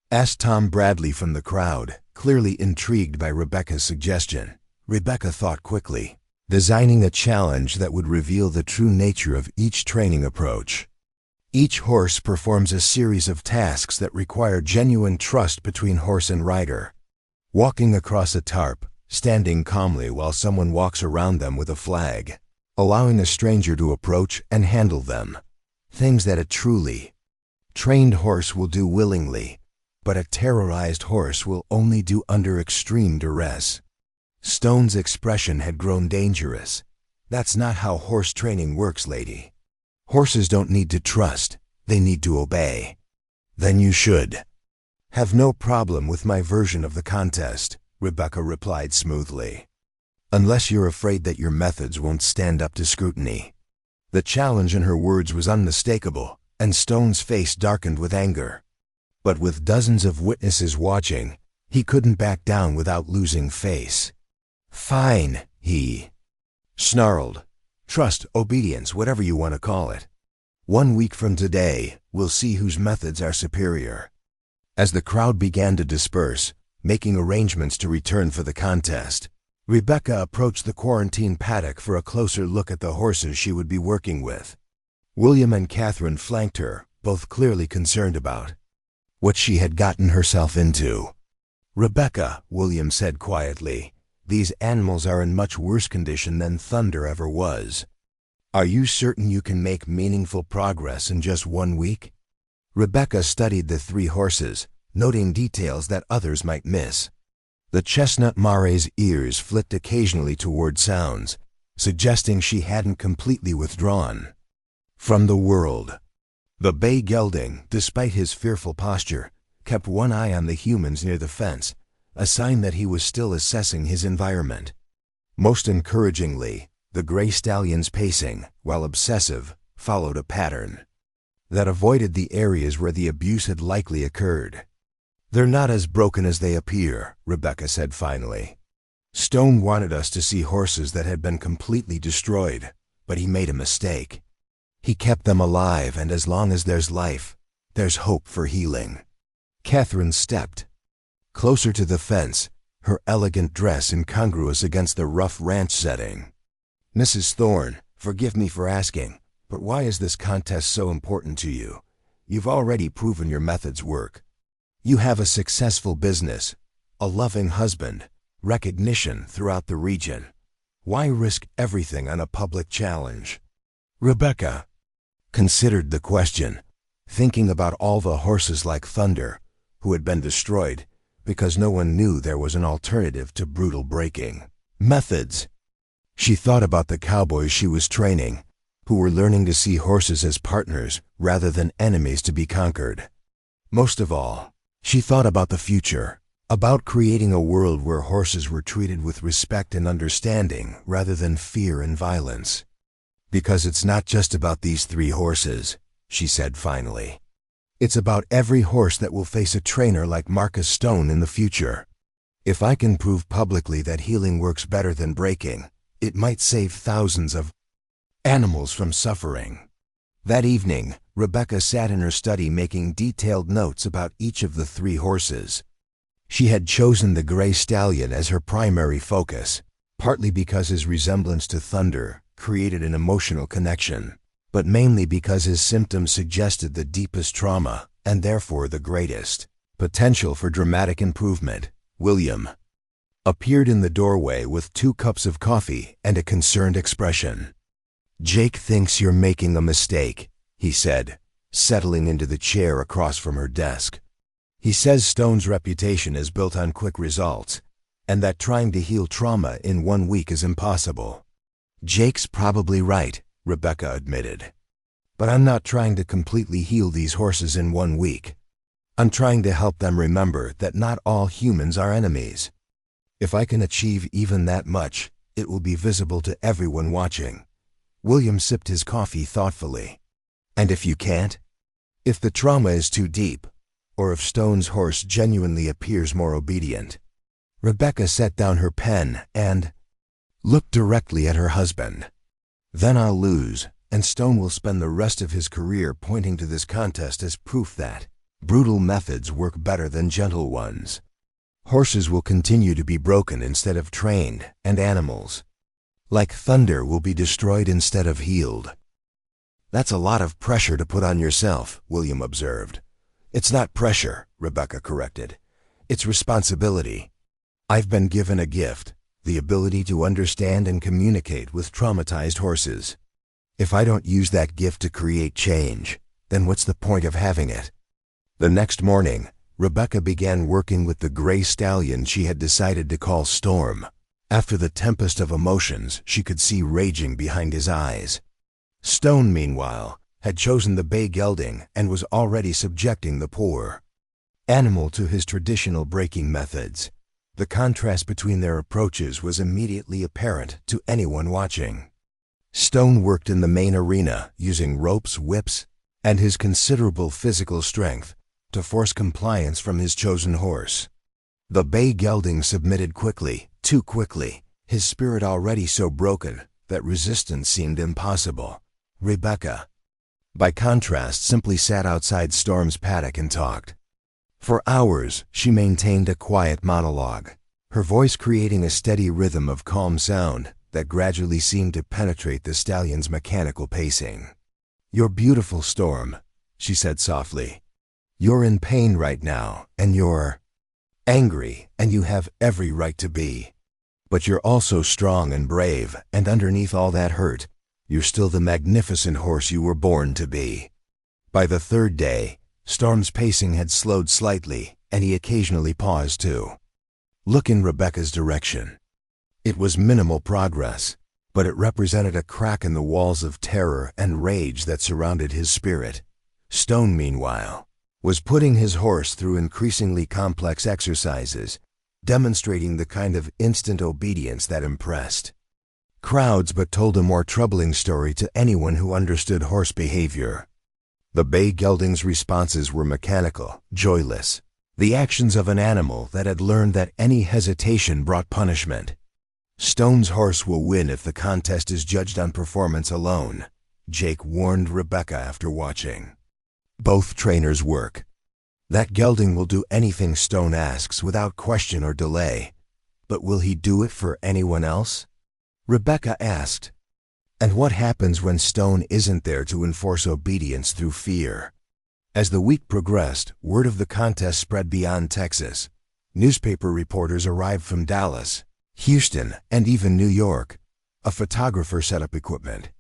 asked Tom Bradley from the crowd, clearly intrigued by Rebecca's suggestion. Rebecca thought quickly, designing a challenge that would reveal the true nature of each training approach. Each horse performs a series of tasks that require genuine trust between horse and rider. Walking across a tarp, standing calmly while someone walks around them with a flag, allowing a stranger to approach and handle them. Things that a truly trained horse will do willingly, but a terrorized horse will only do under extreme duress. Stone's expression had grown dangerous. "That's not how horse training works, lady. Horses don't need to trust, they need to obey." "Then you should have no problem with my version of the contest," Rebecca replied smoothly. "Unless you're afraid that your methods won't stand up to scrutiny." The challenge in her words was unmistakable, and Stone's face darkened with anger. But with dozens of witnesses watching, he couldn't back down without losing face. "Fine," he snarled. "Trust, obedience, whatever you want to call it. 1 week from today, we'll see whose methods are superior." As the crowd began to disperse, making arrangements to return for the contest, Rebecca approached the quarantine paddock for a closer look at the horses she would be working with. William and Catherine flanked her, both clearly concerned about what she had gotten herself into. "Rebecca," William said quietly, "these animals are in much worse condition than Thunder ever was. Are you certain you can make meaningful progress in just 1 week?" Rebecca studied the 3 horses, noting details that others might miss. The chestnut mare's ears flicked occasionally toward sounds, suggesting she hadn't completely withdrawn from the world. The bay gelding, despite his fearful posture, kept one eye on the humans near the fence, a sign that he was still assessing his environment. Most encouragingly, the gray stallion's pacing, while obsessive, followed a pattern that avoided the areas where the abuse had likely occurred. "They're not as broken as they appear," Rebecca said finally. "Stone wanted us to see horses that had been completely destroyed, but he made a mistake. He kept them alive, and as long as there's life, there's hope for healing." Catherine stepped closer to the fence, her elegant dress incongruous against the rough ranch setting. "Mrs. Thorne, forgive me for asking, but why is this contest so important to you? You've already proven your methods work. You have a successful business, a loving husband, recognition throughout the region. Why risk everything on a public challenge?" Rebecca considered the question, thinking about all the horses like Thunder, who had been destroyed because no one knew there was an alternative to brutal breaking methods. She thought about the cowboys she was training, who were learning to see horses as partners rather than enemies to be conquered. Most of all, she thought about the future, about creating a world where horses were treated with respect and understanding rather than fear and violence. "Because it's not just about these 3 horses," she said finally. "It's about every horse that will face a trainer like Marcus Stone in the future. If I can prove publicly that healing works better than breaking, it might save thousands of animals from suffering." That evening, Rebecca sat in her study making detailed notes about each of the 3 horses. She had chosen the gray stallion as her primary focus, partly because his resemblance to Thunder created an emotional connection, but mainly because his symptoms suggested the deepest trauma, and therefore the greatest potential for dramatic improvement. William appeared in the doorway with 2 cups of coffee and a concerned expression. "Jake thinks you're making a mistake," he said, settling into the chair across from her desk. "He says Stone's reputation is built on quick results, and that trying to heal trauma in 1 week is impossible. Jake's probably right, Rebecca admitted. But I'm not trying to completely heal these horses in 1 week. I'm trying to help them remember that not all humans are enemies. If I can achieve even that much, it will be visible to everyone watching. William sipped his coffee thoughtfully. And if you can't? If the trauma is too deep, or if Stone's horse genuinely appears more obedient? Rebecca set down her pen and looked directly at her husband. Then I'll lose, and Stone will spend the rest of his career pointing to this contest as proof that brutal methods work better than gentle ones. Horses will continue to be broken instead of trained, and animals, like thunder, will be destroyed instead of healed. That's a lot of pressure to put on yourself, William observed. It's not pressure, Rebecca corrected. It's responsibility. I've been given a gift, the ability to understand and communicate with traumatized horses. If I don't use that gift to create change, then what's the point of having it? The next morning, Rebecca began working with the gray stallion she had decided to call Storm. After the tempest of emotions she could see raging behind his eyes. Stone, meanwhile, had chosen the bay gelding and was already subjecting the poor animal to his traditional breaking methods. The contrast between their approaches was immediately apparent to anyone watching. Stone worked in the main arena using ropes, whips, and his considerable physical strength to force compliance from his chosen horse. The bay gelding submitted quickly, too quickly, his spirit already so broken that resistance seemed impossible. Rebecca, by contrast, simply sat outside Storm's paddock and talked. For hours, she maintained a quiet monologue, her voice creating a steady rhythm of calm sound that gradually seemed to penetrate the stallion's mechanical pacing. "You're beautiful, Storm," she said softly. "You're in pain right now, and you're angry, and you have every right to be. But you're also strong and brave, and underneath all that hurt, you're still the magnificent horse you were born to be." By the third day, Storm's pacing had slowed slightly, and he occasionally paused to look in Rebecca's direction. It was minimal progress, but it represented a crack in the walls of terror and rage that surrounded his spirit. Stone, meanwhile, was putting his horse through increasingly complex exercises, demonstrating the kind of instant obedience that impressed crowds but told a more troubling story to anyone who understood horse behavior. The bay gelding's responses were mechanical, joyless, the actions of an animal that had learned that any hesitation brought punishment. "Stone's horse will win if the contest is judged on performance alone," Jake warned Rebecca after watching both trainers work. "That gelding will do anything Stone asks without question or delay. But will he do it for anyone else?" Rebecca asked. "And what happens when Stone isn't there to enforce obedience through fear?" As the week progressed, word of the contest spread beyond Texas. Newspaper reporters arrived from Dallas, Houston, and even New York. A photographer set up equipment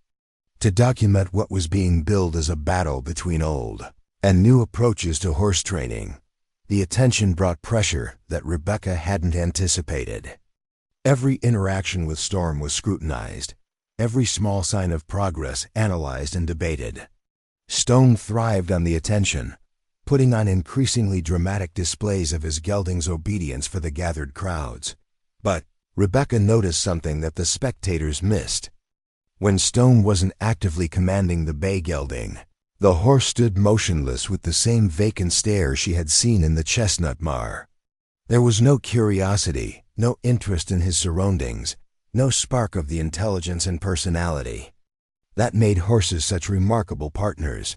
to document what was being billed as a battle between old and new approaches to horse training. The attention brought pressure that Rebecca hadn't anticipated. Every interaction with Storm was scrutinized, every small sign of progress analyzed and debated. Stone thrived on the attention, putting on increasingly dramatic displays of his gelding's obedience for the gathered crowds. But Rebecca noticed something that the spectators missed. When Stone wasn't actively commanding the bay gelding, the horse stood motionless with the same vacant stare she had seen in the chestnut mare. There was no curiosity, no interest in his surroundings, no spark of the intelligence and personality that made horses such remarkable partners.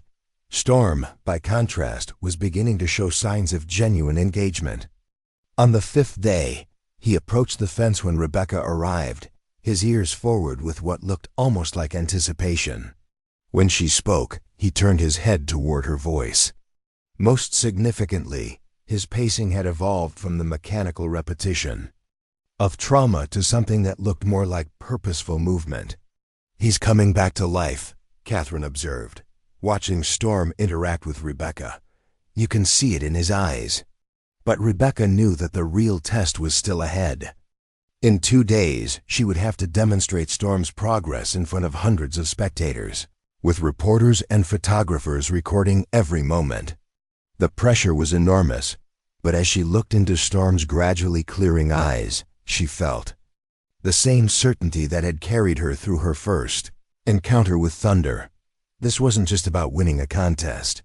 Storm, by contrast, was beginning to show signs of genuine engagement. On the fifth day, he approached the fence when Rebecca arrived, his ears forward with what looked almost like anticipation. When she spoke, he turned his head toward her voice. Most significantly, his pacing had evolved from the mechanical repetition of trauma to something that looked more like purposeful movement. "He's coming back to life," Catherine observed, watching Storm interact with Rebecca. "You can see it in his eyes." But Rebecca knew that the real test was still ahead. In 2 days, she would have to demonstrate Storm's progress in front of hundreds of spectators, with reporters and photographers recording every moment. The pressure was enormous, but as she looked into Storm's gradually clearing eyes, she felt the same certainty that had carried her through her first encounter with thunder. This wasn't just about winning a contest.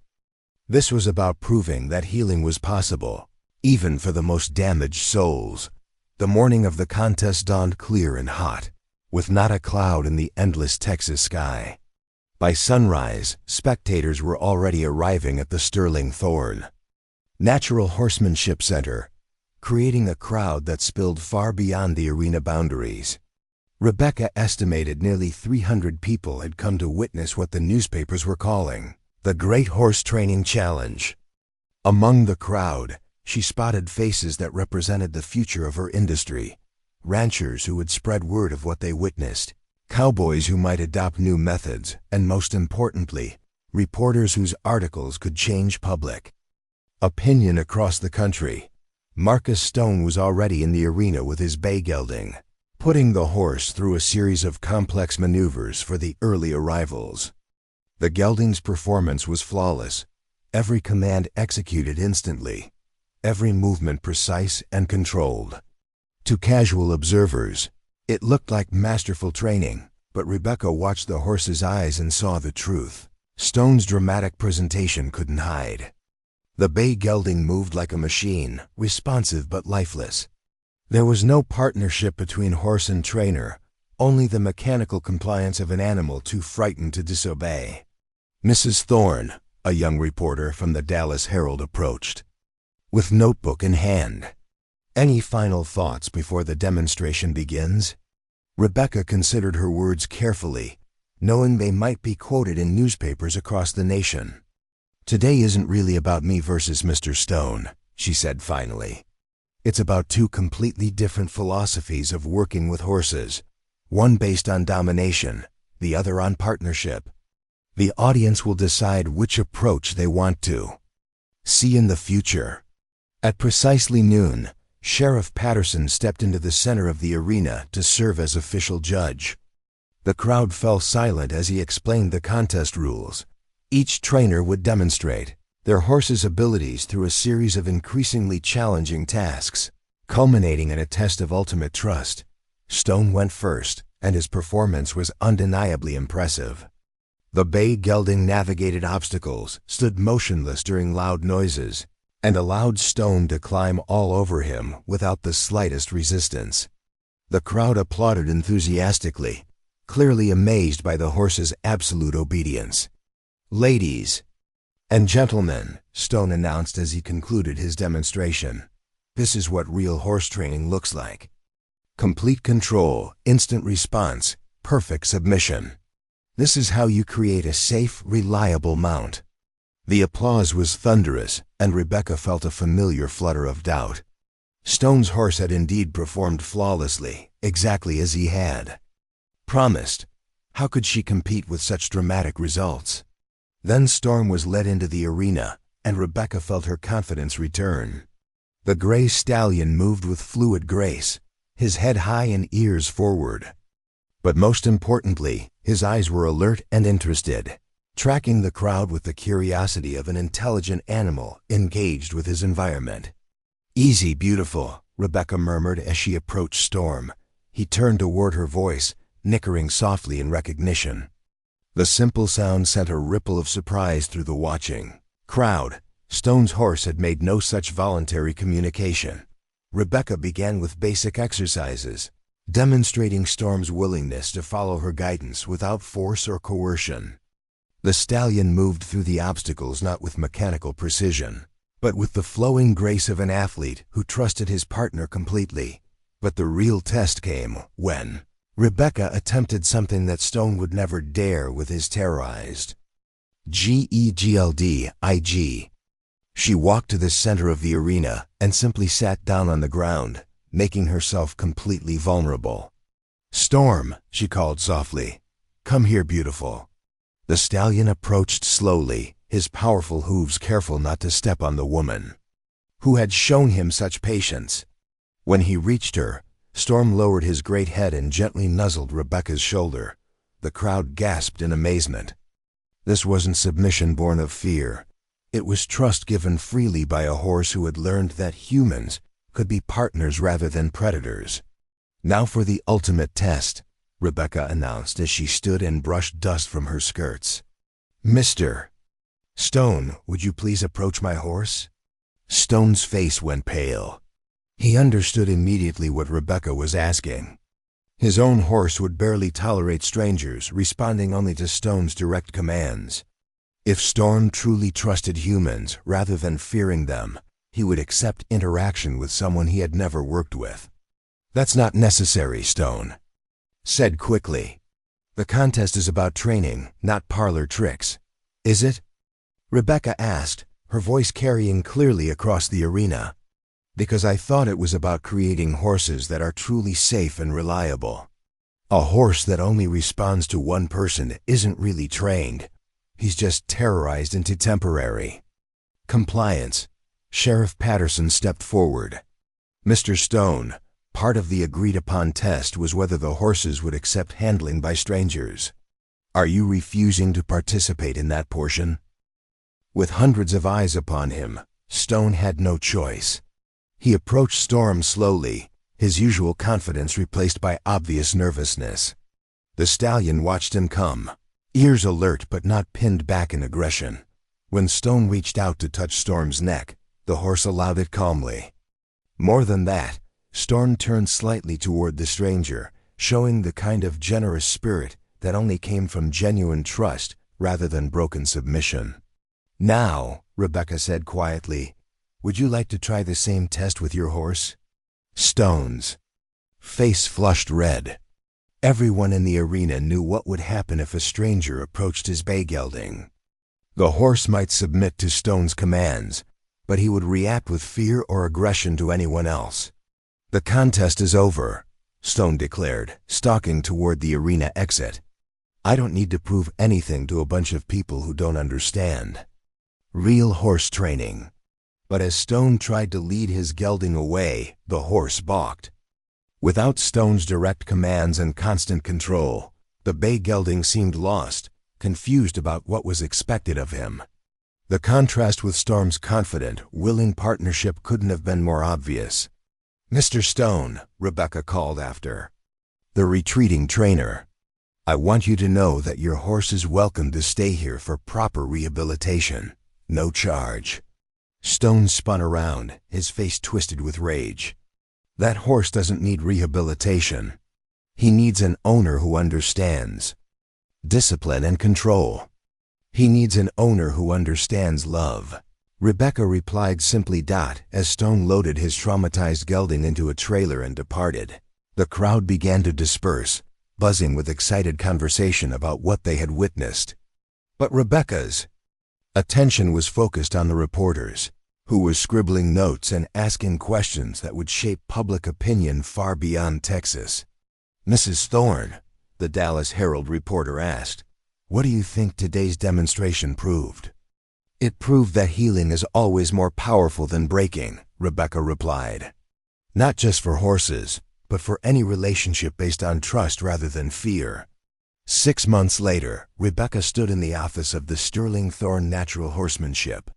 This was about proving that healing was possible, even for the most damaged souls. The morning of the contest dawned clear and hot, with not a cloud in the endless Texas sky. By sunrise, spectators were already arriving at the Sterling Thorn Natural Horsemanship Center, creating a crowd that spilled far beyond the arena boundaries. Rebecca estimated nearly 300 people had come to witness what the newspapers were calling the Great Horse Training Challenge. Among the crowd, she spotted faces that represented the future of her industry: ranchers who would spread word of what they witnessed, cowboys who might adopt new methods, and most importantly, reporters whose articles could change public opinion across the country. Marcus Stone was already in the arena with his bay gelding, putting the horse through a series of complex maneuvers for the early arrivals. The gelding's performance was flawless, every command executed instantly, every movement precise and controlled. To casual observers, it looked like masterful training, but Rebecca watched the horse's eyes and saw the truth. Stone's dramatic presentation couldn't hide. The bay gelding moved like a machine, responsive but lifeless. There was no partnership between horse and trainer, only the mechanical compliance of an animal too frightened to disobey. Mrs. Thorne, a young reporter from the Dallas Herald, approached, with notebook in hand. "Any final thoughts before the demonstration begins?" Rebecca considered her words carefully, knowing they might be quoted in newspapers across the nation. "Today isn't really about me versus Mr. Stone," she said finally. "It's about two completely different philosophies of working with horses, one based on domination, the other on partnership. The audience will decide which approach they want to see in the future." At precisely noon, Sheriff Patterson stepped into the center of the arena to serve as official judge. The crowd fell silent as he explained the contest rules. Each trainer would demonstrate their horse's abilities through a series of increasingly challenging tasks, culminating in a test of ultimate trust. Stone went first, and his performance was undeniably impressive. The bay gelding navigated obstacles, stood motionless during loud noises, and allowed Stone to climb all over him without the slightest resistance. The crowd applauded enthusiastically, clearly amazed by the horse's absolute obedience. "Ladies and gentlemen," Stone announced as he concluded his demonstration, "this is what real horse training looks like. Complete control, instant response, perfect submission. This is how you create a safe, reliable mount." The applause was thunderous, and Rebecca felt a familiar flutter of doubt. Stone's horse had indeed performed flawlessly, exactly as he had promised. How could she compete with such dramatic results? Then Storm was led into the arena, and Rebecca felt her confidence return. The gray stallion moved with fluid grace, his head high and ears forward. But most importantly, his eyes were alert and interested, tracking the crowd with the curiosity of an intelligent animal engaged with his environment. "Easy, beautiful," Rebecca murmured as she approached Storm. He turned toward her, voice nickering softly in recognition. The simple sound sent a ripple of surprise through the watching crowd. Stone's horse had made no such voluntary communication. Rebecca began with basic exercises, demonstrating Storm's willingness to follow her guidance without force or coercion. The stallion moved through the obstacles not with mechanical precision, but with the flowing grace of an athlete who trusted his partner completely. But the real test came when Rebecca attempted something that Stone would never dare with his terrorized GEGLDIG. She walked to the center of the arena and simply sat down on the ground, making herself completely vulnerable. "Storm," she called softly. "Come here, beautiful." The stallion approached slowly, his powerful hooves careful not to step on the woman. who had shown him such patience. When he reached her, Storm lowered his great head and gently nuzzled Rebecca's shoulder. The crowd gasped in amazement. This wasn't submission born of fear. It was trust given freely by a horse who had learned that humans could be partners rather than predators. "Now for the ultimate test," Rebecca announced as she stood and brushed dust from her skirts. "Mr. Stone, would you please approach my horse?" Stone's face went pale. He understood immediately what Rebecca was asking. His own horse would barely tolerate strangers, responding only to Stone's direct commands. If Storm truly trusted humans rather than fearing them, he would accept interaction with someone he had never worked with. "That's not necessary," Stone said quickly. "The contest is about training, not parlor tricks." "Is it?" Rebecca asked, her voice carrying clearly across the arena. "Because I thought it was about creating horses that are truly safe and reliable. A horse that only responds to one person isn't really trained. He's just terrorized into temporary compliance." Sheriff Patterson stepped forward. "Mr. Stone, part of the agreed-upon test was whether the horses would accept handling by strangers. Are you refusing to participate in that portion?" With hundreds of eyes upon him, Stone had no choice. He approached Storm slowly, his usual confidence replaced by obvious nervousness. The stallion watched him come, ears alert but not pinned back in aggression. When Stone reached out to touch Storm's neck, the horse allowed it calmly. More than that, Storm turned slightly toward the stranger, showing the kind of generous spirit that only came from genuine trust rather than broken submission. "Now," Rebecca said quietly, "would you like to try the same test with your horse?" Stone's face flushed red. Everyone in the arena knew what would happen if a stranger approached his bay gelding. The horse might submit to Stone's commands, but he would react with fear or aggression to anyone else. "The contest is over," Stone declared, stalking toward the arena exit. "I don't need to prove anything to a bunch of people who don't understand real horse training." But as Stone tried to lead his gelding away, the horse balked. Without Stone's direct commands and constant control, the bay gelding seemed lost, confused about what was expected of him. The contrast with Storm's confident, willing partnership couldn't have been more obvious. "Mr. Stone," Rebecca called after the retreating trainer, "I want you to know that your horse is welcome to stay here for proper rehabilitation. No charge." Stone spun around, his face twisted with rage. "That horse doesn't need rehabilitation. He needs an owner who understands discipline and control. He needs an owner who understands love." Rebecca replied simply. As Stone loaded his traumatized gelding into a trailer and departed, the crowd began to disperse, buzzing with excited conversation about what they had witnessed. But Rebecca's attention was focused on the reporters, who were scribbling notes and asking questions that would shape public opinion far beyond Texas. "Mrs. Thorne," the Dallas Herald reporter asked, "what do you think today's demonstration proved?" "It proved that healing is always more powerful than breaking," Rebecca replied. "Not just for horses, but for any relationship based on trust rather than fear." 6 months later, Rebecca stood in the office of the Sterling Thorne Natural Horsemanship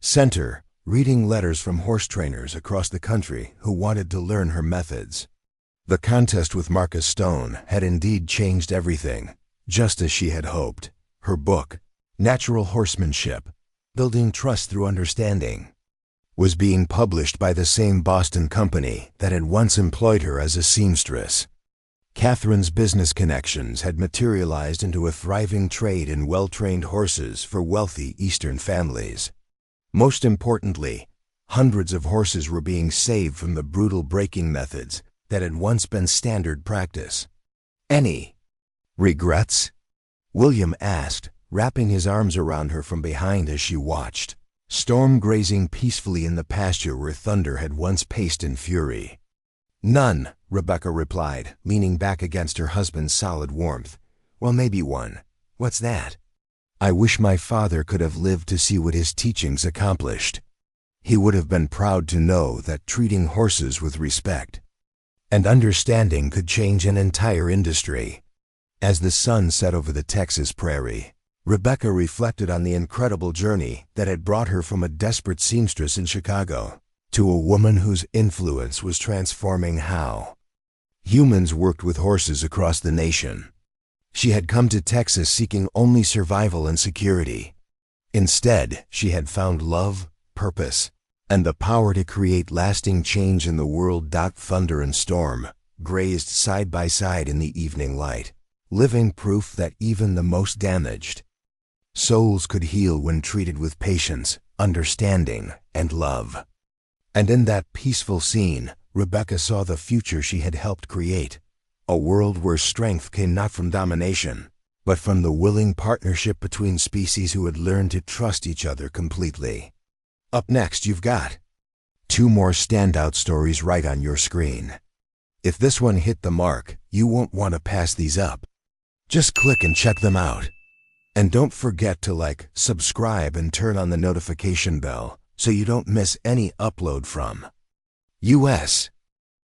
Center, reading letters from horse trainers across the country who wanted to learn her methods. The contest with Marcus Stone had indeed changed everything, just as she had hoped. Her book, Natural Horsemanship, Building Trust Through Understanding, was being published by the same Boston company that had once employed her as a seamstress. Catherine's business connections had materialized into a thriving trade in well-trained horses for wealthy Eastern families. Most importantly, hundreds of horses were being saved from the brutal breaking methods that had once been standard practice. "Any regrets?" William asked, wrapping his arms around her from behind as she watched Storm grazing peacefully in the pasture where Thunder had once paced in fury. "None," Rebecca replied, leaning back against her husband's solid warmth. "Well, maybe one. What's that?" "I wish my father could have lived to see what his teachings accomplished." He would have been proud to know that treating horses with respect and understanding could change an entire industry. As the sun set over the Texas prairie, Rebecca reflected on the incredible journey that had brought her from a desperate seamstress in Chicago to a woman whose influence was transforming how humans worked with horses across the nation. She had come to Texas seeking only survival and security. Instead, she had found love, purpose, and the power to create lasting change in the world. Thunder and storm grazed side by side in the evening light, living proof that even the most damaged souls could heal when treated with patience, understanding, and love. And in that peaceful scene, Rebecca saw the future she had helped create, a world where strength came not from domination, but from the willing partnership between species who had learned to trust each other completely. Up next, you've got 2 more standout stories right on your screen. If this one hit the mark, you won't want to pass these up. Just click and check them out. And don't forget to like, subscribe, and turn on the notification bell so you don't miss any upload from US.